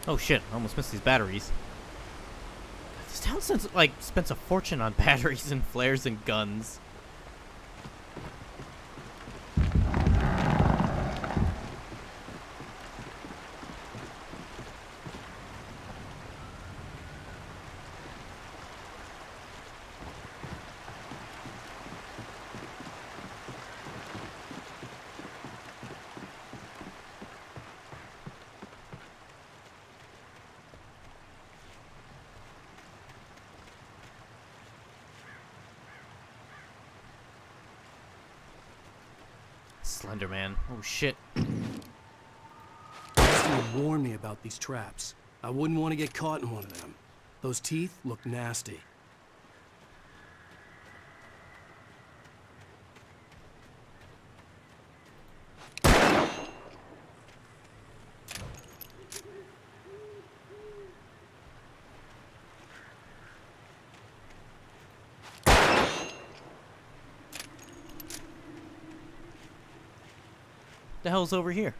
Oh shit, I almost missed these batteries. This town spends a fortune on batteries and flares and guns. Slender Man. Oh shit. Rusty warned me about these traps. I wouldn't want to get caught in one of them. Those teeth look nasty. The hell's over here?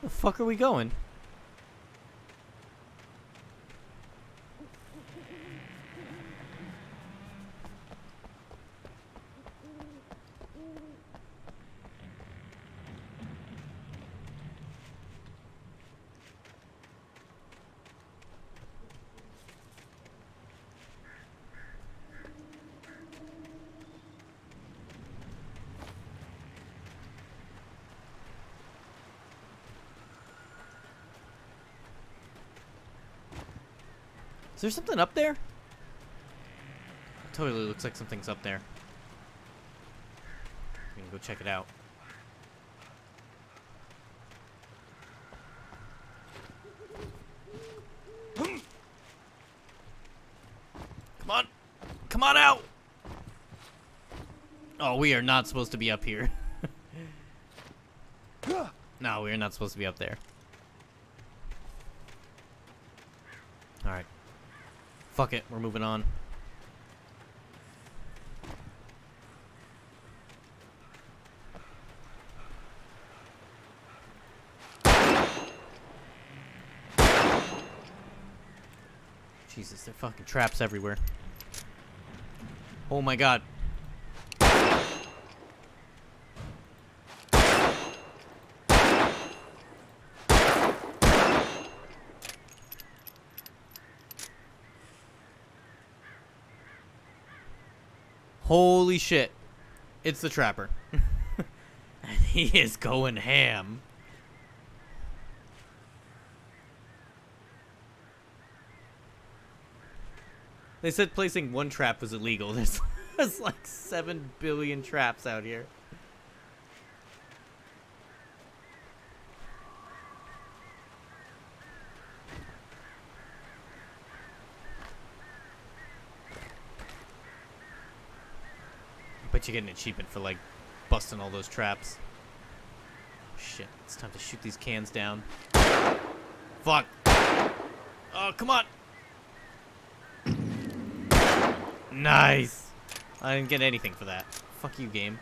The fuck are we going? Is there something up there? It totally looks like something's up there. We can go check it out. Come on! Come on out! Oh, we are not supposed to be up here. No, we are not supposed to be up there. Alright. Fuck it, we're moving on. Jesus, there are fucking traps everywhere. Oh my god. Holy shit. It's the Trapper. And he is going ham. They said placing one trap was illegal. There's like 7 billion traps out here. Bet you're getting an achievement for like busting all those traps. Shit, it's time to shoot these cans down. Fuck. Oh, come on. Nice. I didn't get anything for that. Fuck you, game.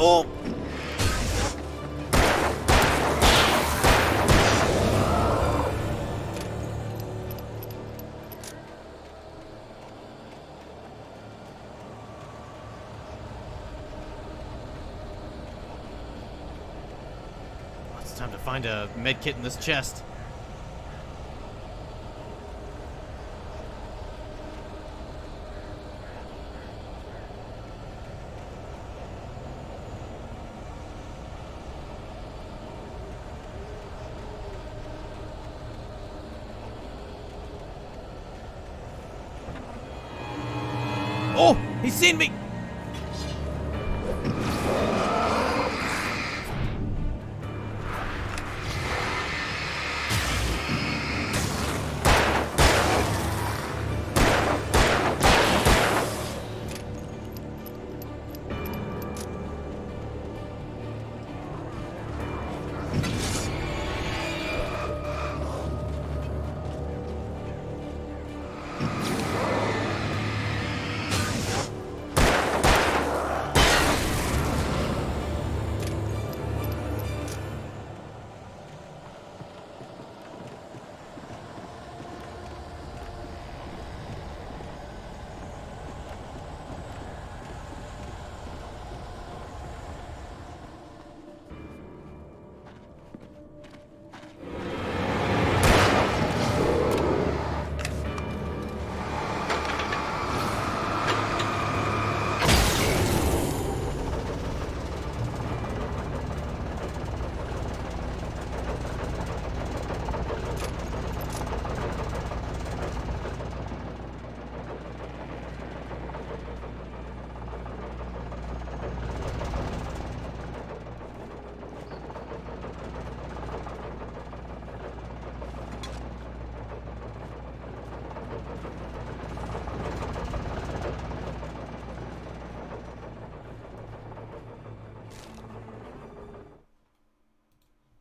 Oh! It's time to find a med kit in this chest. Oh, he's seen me.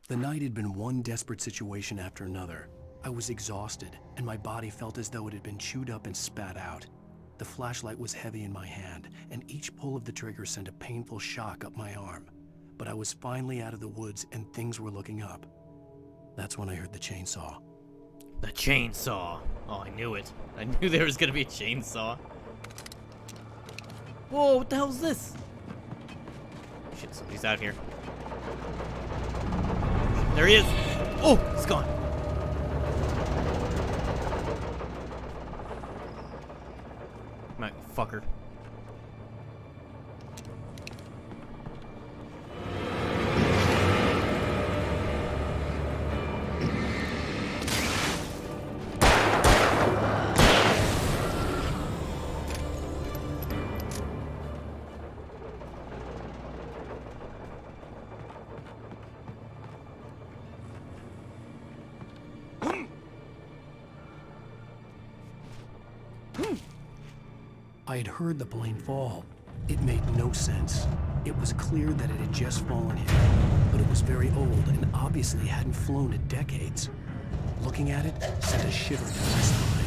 The night had been one desperate situation after another. I was exhausted, and my body felt as though it had been chewed up and spat out. The flashlight was heavy in my hand, and each pull of the trigger sent a painful shock up my arm. But I was finally out of the woods, and things were looking up. That's when I heard the chainsaw. The chainsaw. Oh, I knew it. I knew there was gonna be a chainsaw. Whoa, what the hell is this? Shit, somebody's out here. There he is. Oh, he's gone. Come on, fucker. I had heard the plane fall. It made no sense. It was clear that it had just fallen here, but it was very old and obviously hadn't flown in decades. Looking at it sent a shiver down my spine.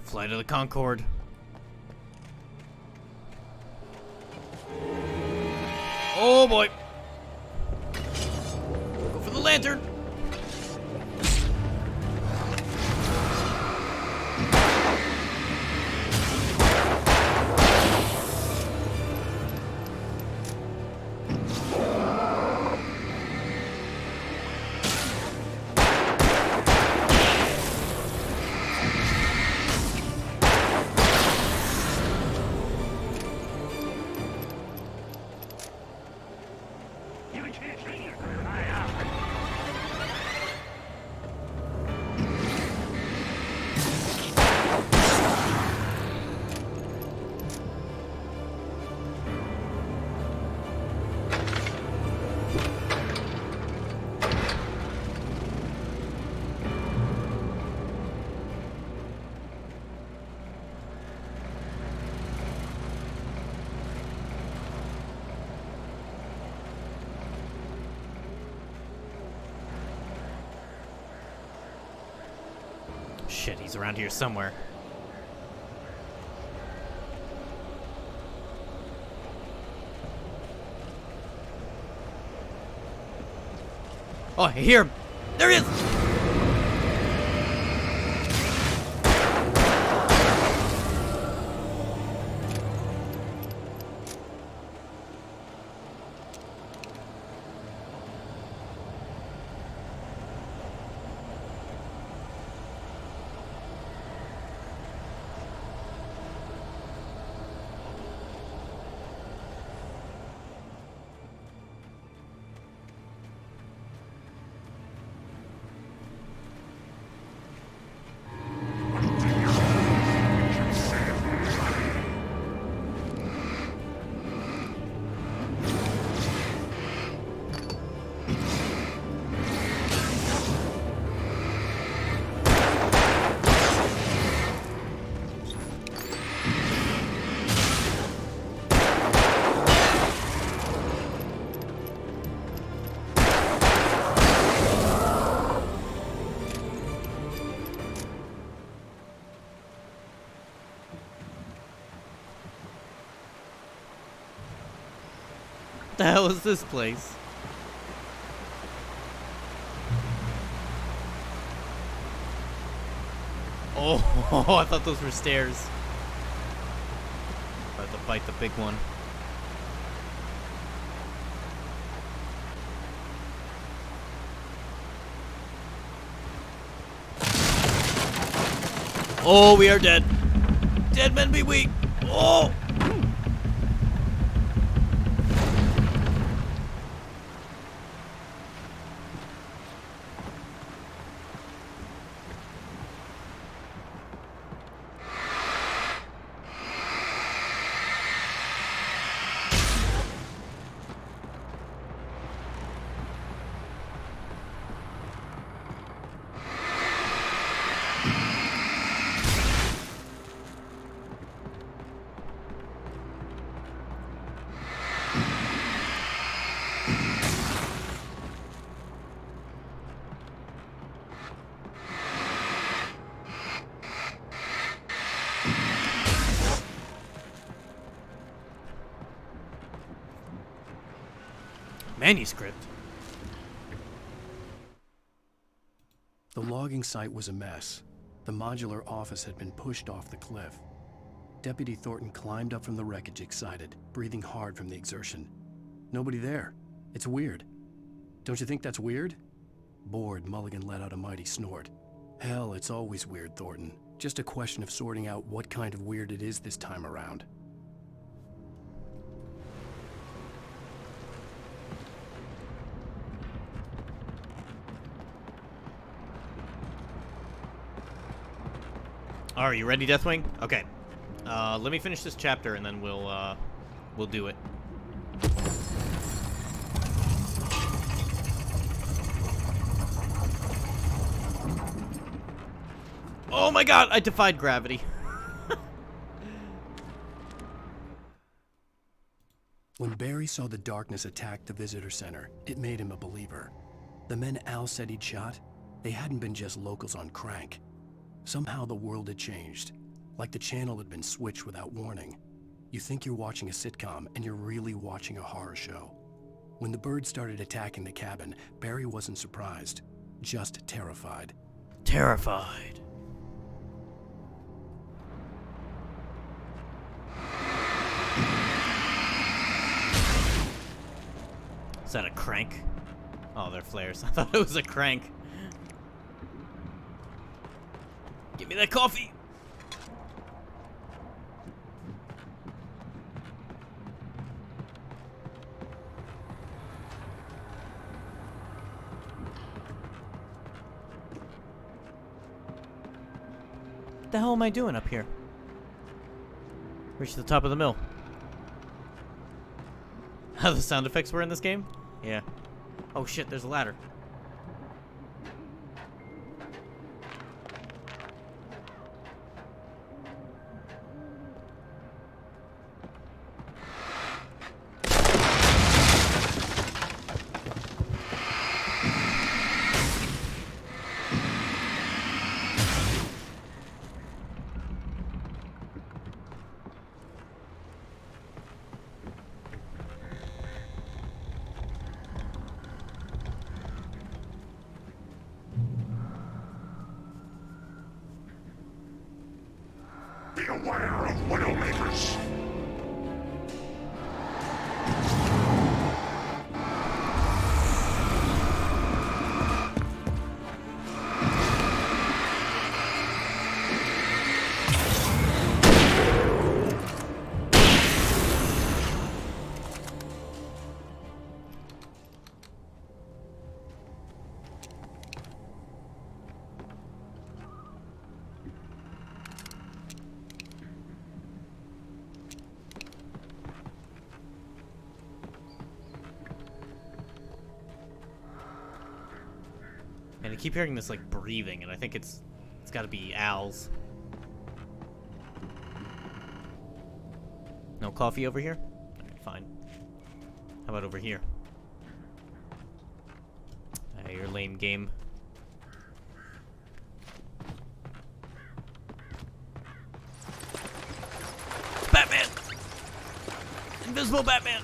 Flight of the Concorde. Oh boy. Go for the lantern. Shit, he's around here somewhere. Oh, I hear him! There he is! What the hell is this place? Oh, I thought those were stairs. I have to fight the big one. Oh, we are dead. Dead men be weak. Oh! Manuscript. The logging site was a mess. The modular office had been pushed off the cliff. Deputy Thornton climbed up from the wreckage excited, breathing hard from the exertion. Nobody there. It's weird. Don't you think that's weird? Bored, Mulligan let out a mighty snort. Hell, it's always weird, Thornton. Just a question of sorting out what kind of weird it is this time around. Are you ready, Deathwing? Okay. Let me finish this chapter and then we'll do it. Oh my god, I defied gravity. When Barry saw the darkness attack the visitor center, it made him a believer. The men Al said he'd shot, they hadn't been just locals on crank. Somehow the world had changed, like the channel had been switched without warning. You think you're watching a sitcom, and you're really watching a horror show. When the birds started attacking the cabin, Barry wasn't surprised, just terrified. Terrified. Is that a crank? Oh, they're flares. I thought it was a crank. Give me that coffee. What the hell am I doing up here? Reach the top of the mill. How the sound effects were in this game? Yeah. Oh shit, there's a ladder. Beware of Widowmakers. And I keep hearing this, like, breathing, and I think it's gotta be Al's. No coffee over here? Alright, fine. How about over here? Your lame game. It's Batman! Invisible Batman!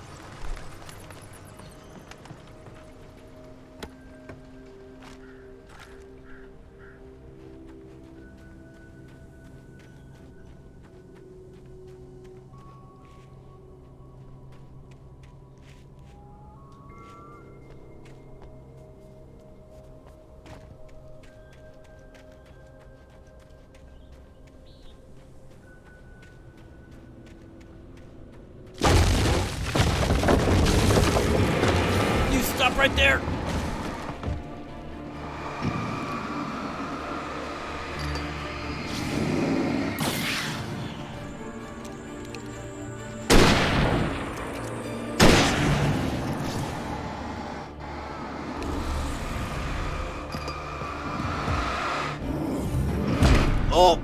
Stop right there! Oh!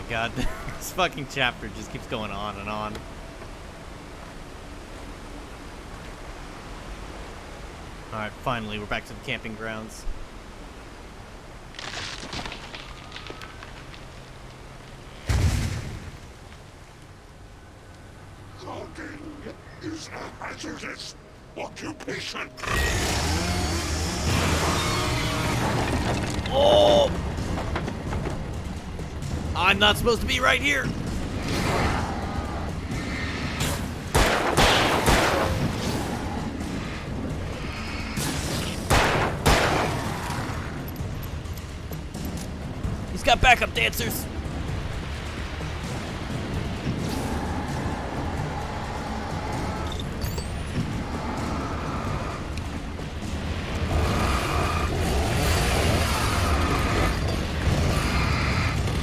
God, this fucking chapter just keeps going on and on. Alright, finally, we're back to the camping grounds. Logging is a hazardous occupation. Oh! I'm not supposed to be right here. He's got backup dancers.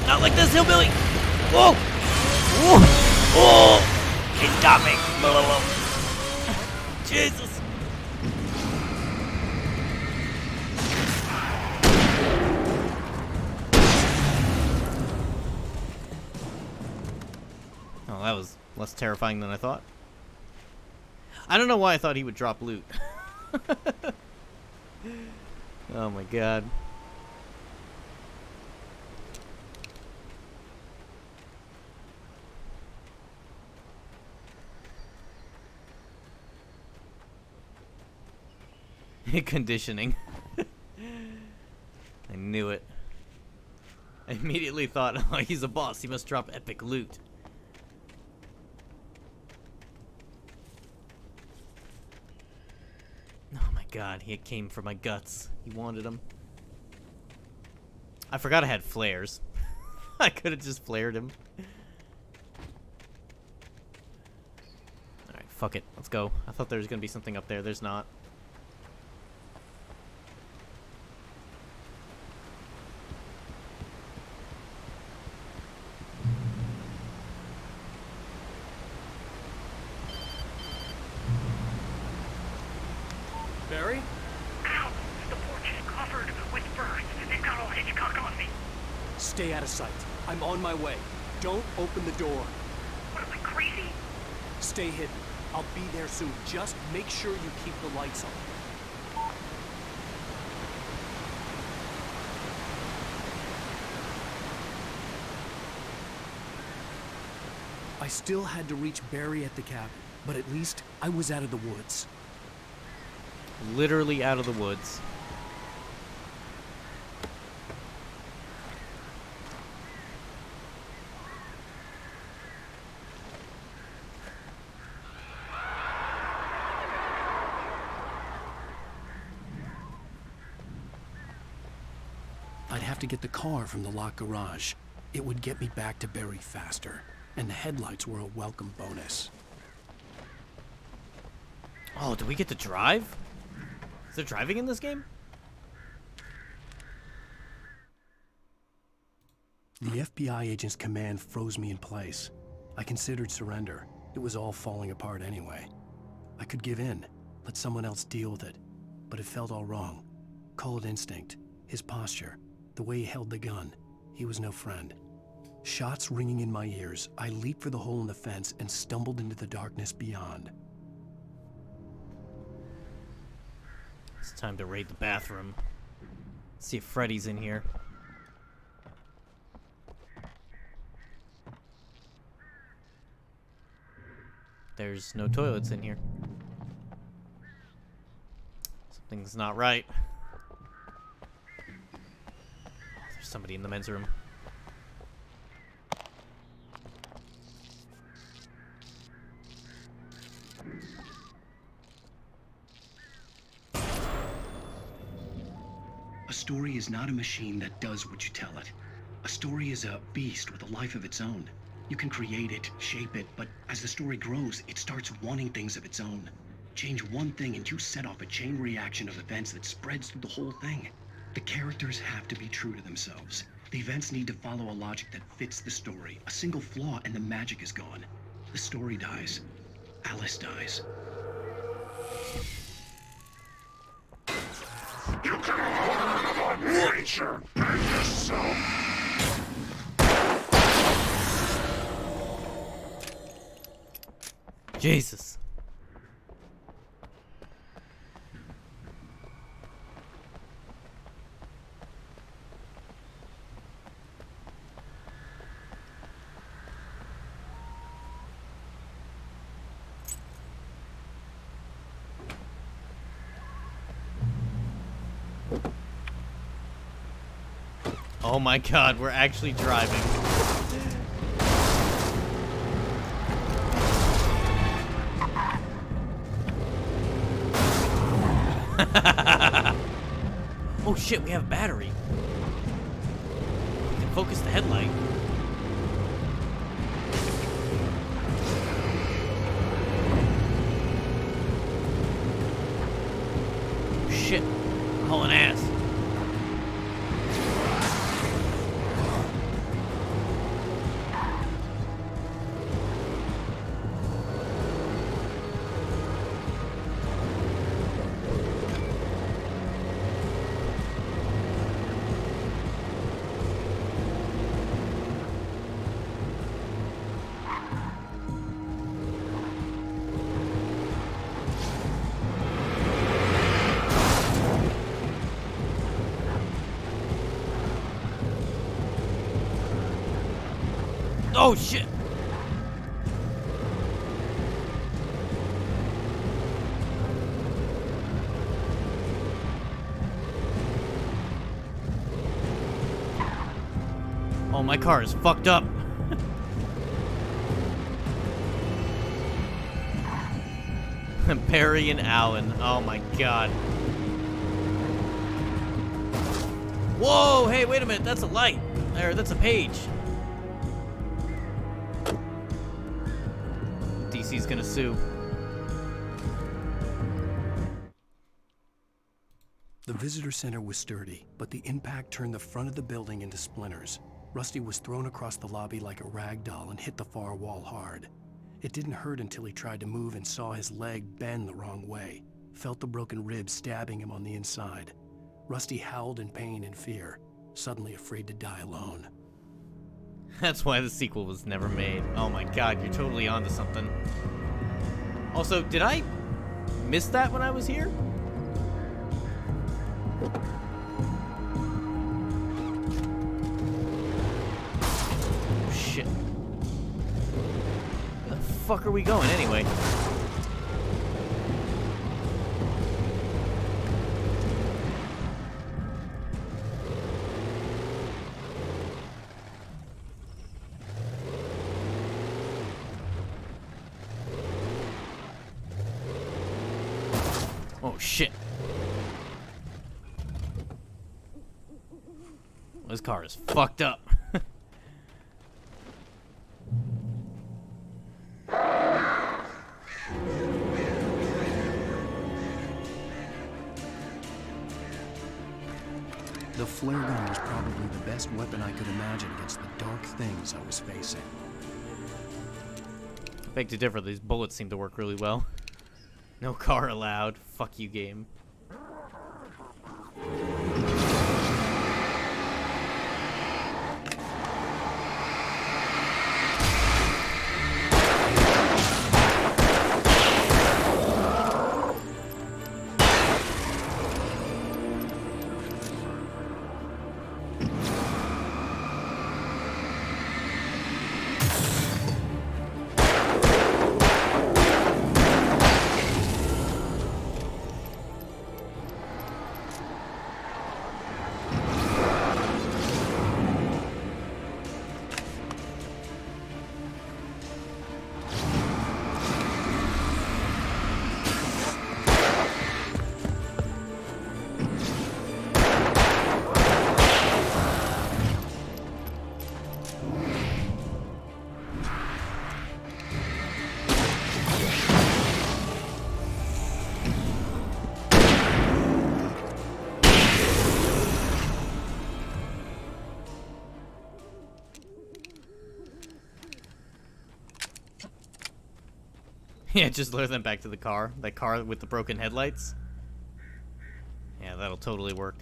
Not like this, hillbilly! Whoa! Whoa! Oh! He's got me! Jesus! Oh, that was less terrifying than I thought. I don't know why I thought he would drop loot. Oh my god. Conditioning. I knew it. I immediately thought, oh, he's a boss. He must drop epic loot. Oh my god, he came for my guts. He wanted them. I forgot I had flares. I could have just flared him. Alright, fuck it. Let's go. I thought there was gonna be something up there. There's not. Barry? Ow! The porch is covered with birds. They've got all Hitchcock Stay out of sight. I'm on my way. Don't open the door. What, am I crazy? Stay hidden. I'll be there soon. Just make sure you keep the lights on. I still had to reach Barry at the cabin, but at least I was out of the woods. Literally out of the woods. I'd have to get the car from the locked garage. It would get me back to Barry faster, and the headlights were a welcome bonus. Oh, do we get to drive? Is there driving in this game? The FBI agent's command froze me in place. I considered surrender. It was all falling apart anyway. I could give in, let someone else deal with it, but it felt all wrong. Call it instinct, his posture, the way he held the gun. He was no friend. Shots ringing in my ears, I leaped for the hole in the fence and stumbled into the darkness beyond. It's time to raid the bathroom. See if Freddy's in here. There's no toilets in here. Something's not right. Oh, there's somebody in the men's room. A story is not a machine that does what you tell it. A story is a beast with a life of its own. You can create it, shape it, but as the story grows, it starts wanting things of its own. Change one thing and you set off a chain reaction of events that spreads through the whole thing. The characters have to be true to themselves. The events need to follow a logic that fits the story. A single flaw and the magic is gone. The story dies. Alice dies. You can hold another nature and yourself. Jesus. Oh my God, we're actually driving. Oh shit, we have a battery. We can focus the headlight. Shit, I'm hauling ass. Oh shit! Oh, my car is fucked up. Barry and Alan. Oh my God. Whoa! Hey, wait a minute. That's a light. There, that's a page. DC's gonna sue. The visitor center was sturdy, but the impact turned the front of the building into splinters. Rusty was thrown across the lobby like a rag doll and hit the far wall hard. It didn't hurt until he tried to move and saw his leg bend the wrong way, felt the broken rib stabbing him on the inside. Rusty howled in pain and fear, suddenly afraid to die alone. That's why the sequel was never made. Oh my god, you're totally onto something. Also, did I miss that when I was here? Oh shit. Where the fuck are we going anyway? Oh shit. This car is fucked up. The flare gun was probably the best weapon I could imagine against the dark things I was facing. Beg to differ, these bullets seem to work really well. No car allowed. Fuck you, game. Yeah, just lure them back to the car. That car with the broken headlights. Yeah, that'll totally work.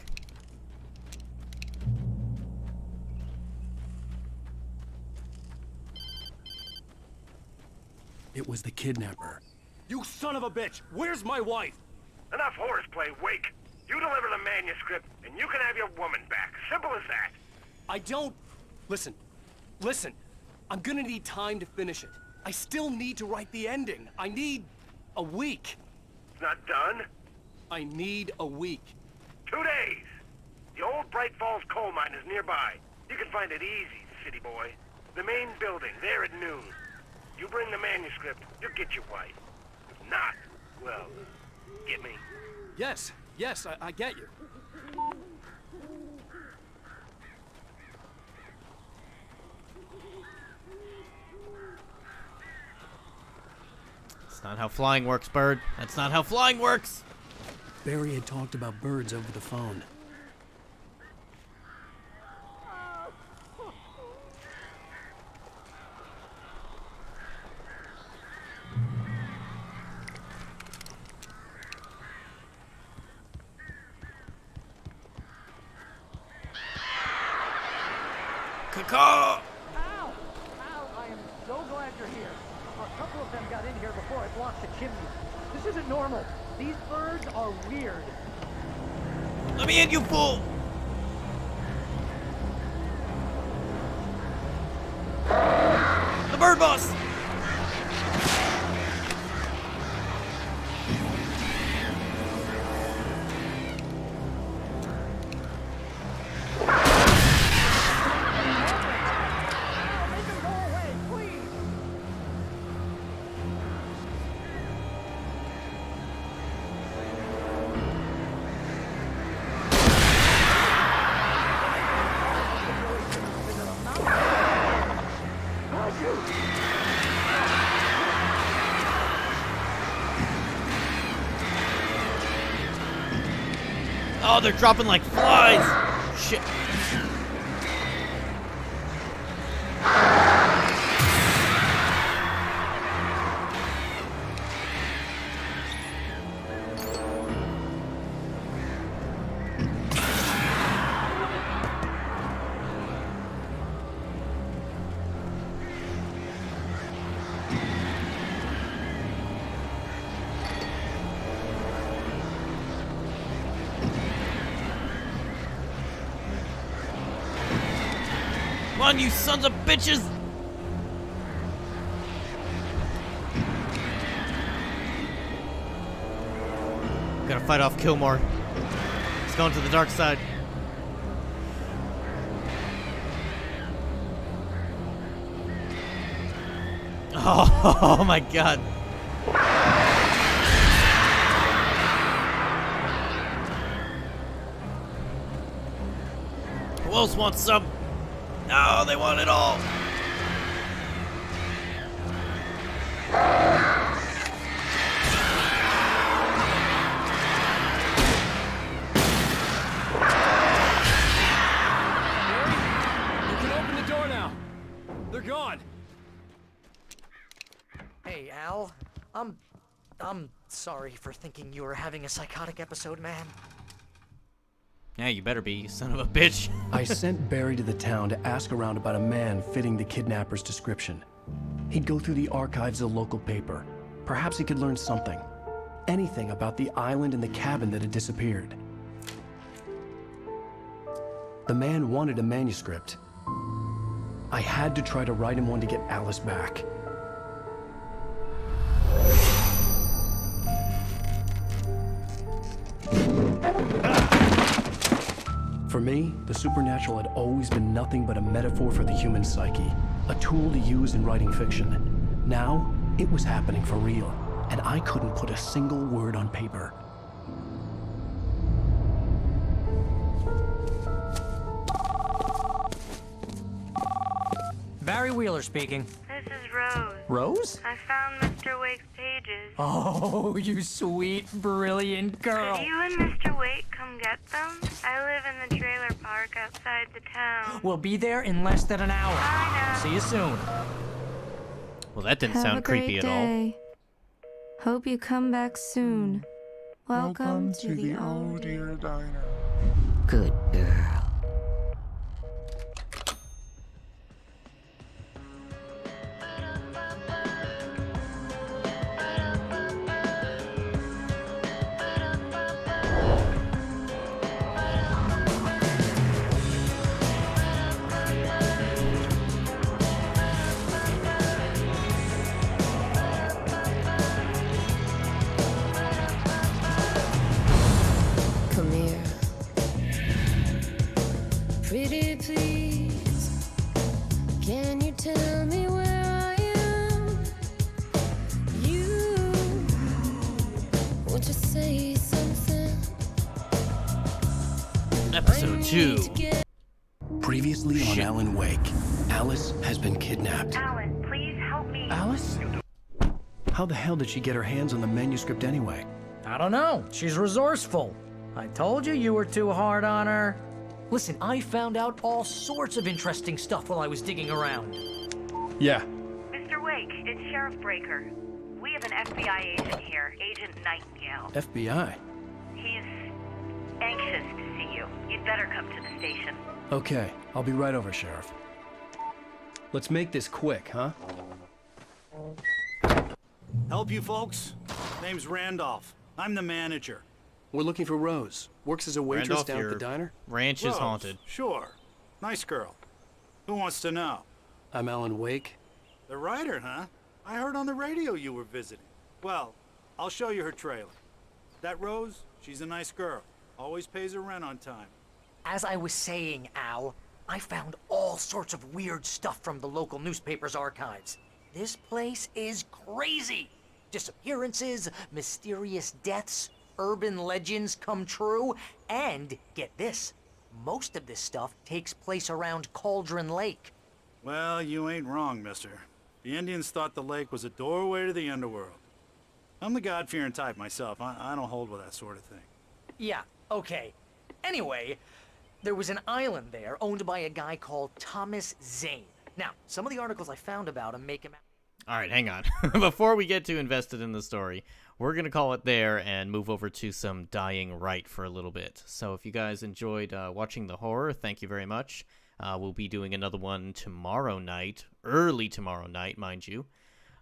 It was the kidnapper. You son of a bitch! Where's my wife? Enough horseplay, Wake. You deliver the manuscript, and you can have your woman back. Simple as that. I don't... Listen. I'm gonna need time to finish it. I still need to write the ending. I need a week. It's not done? I need a week. 2 days. The old Bright Falls coal mine is nearby. You can find it easy, city boy. The main building, there at noon. You bring the manuscript, you'll get your wife. If not, well, get me. Yes, I get you. That's not how flying works, Bird. That's not how flying works! Barry had talked about birds over the phone. Caw! Ow! I am so glad you're here. A couple of them got in here before I blocked the chimney. This isn't normal. These birds are weird. Let me in, you fool! The bird boss! Oh, they're dropping like flies! Shit. Come on, you sons of bitches! Gotta fight off Killmore. He's going to the dark side. Oh my god. Who else wants some? No, they want it all. You can open the door now. They're gone. Hey, Al. I'm sorry for thinking you were having a psychotic episode, man. Yeah, you better be, you son of a bitch. I sent Barry to the town to ask around about a man fitting the kidnapper's description. He'd go through the archives of the local paper. Perhaps he could learn something. Anything about the island and the cabin that had disappeared. The man wanted a manuscript. I had to try to write him one to get Alice back. For me, the supernatural had always been nothing but a metaphor for the human psyche, a tool to use in writing fiction. Now, it was happening for real, and I couldn't put a single word on paper. Barry Wheeler speaking. This is Rose. Rose? I found Mr. Wake's pages. Oh, you sweet, brilliant girl. Could you and Mr. Wake come get them? I live in the trailer park outside the town. We'll be there in less than an hour. Bye now. See you soon. Well, that didn't Have sound a great creepy at day. Hope you come back soon. Welcome to the old dear diner. Good girl. Come here. Pretty please, can you tell me where I am? You, won't you say something? Episode 2. Previously on Alan Wake, Alice has been kidnapped. Alan, please help me. Alice? How the hell did she get her hands on the manuscript anyway? I don't know. She's resourceful. I told you were too hard on her. Listen, I found out all sorts of interesting stuff while I was digging around. Yeah. Mr. Wake, it's Sheriff Breaker. We have an FBI agent here, Agent Nightingale. FBI? He's anxious to see you. You'd better come to the station. Okay, I'll be right over, Sheriff. Let's make this quick, huh? Help you folks? Name's Randolph. I'm the manager. We're looking for Rose. Works as a waitress Randolph, down at your the diner. ranch is Rose, haunted. Sure. Nice girl. Who wants to know? I'm Alan Wake. The writer, huh? I heard on the radio you were visiting. Well, I'll show you her trailer. That Rose, she's a nice girl. Always pays her rent on time. As I was saying, Al, I found all sorts of weird stuff from the local newspaper's archives. This place is crazy. Disappearances, mysterious deaths, urban legends come true, and get this, most of this stuff takes place around Cauldron Lake. Well, you ain't wrong, mister. The Indians thought the lake was a doorway to the underworld. I'm the God-fearing type myself. I don't hold with that sort of thing. Yeah, okay. Anyway, there was an island there owned by a guy called Thomas Zane. Now, some of the articles I found about him make him... All right, hang on. Before we get too invested in the story, we're going to call it there and move over to some Dying Right for a little bit. So if you guys enjoyed watching the horror, thank you very much. We'll be doing another one tomorrow night, early tomorrow night, mind you.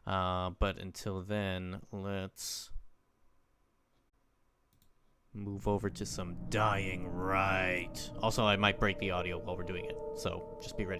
But until then, let's move over to some Dying Right. Also, I might break the audio while we're doing it, so just be ready.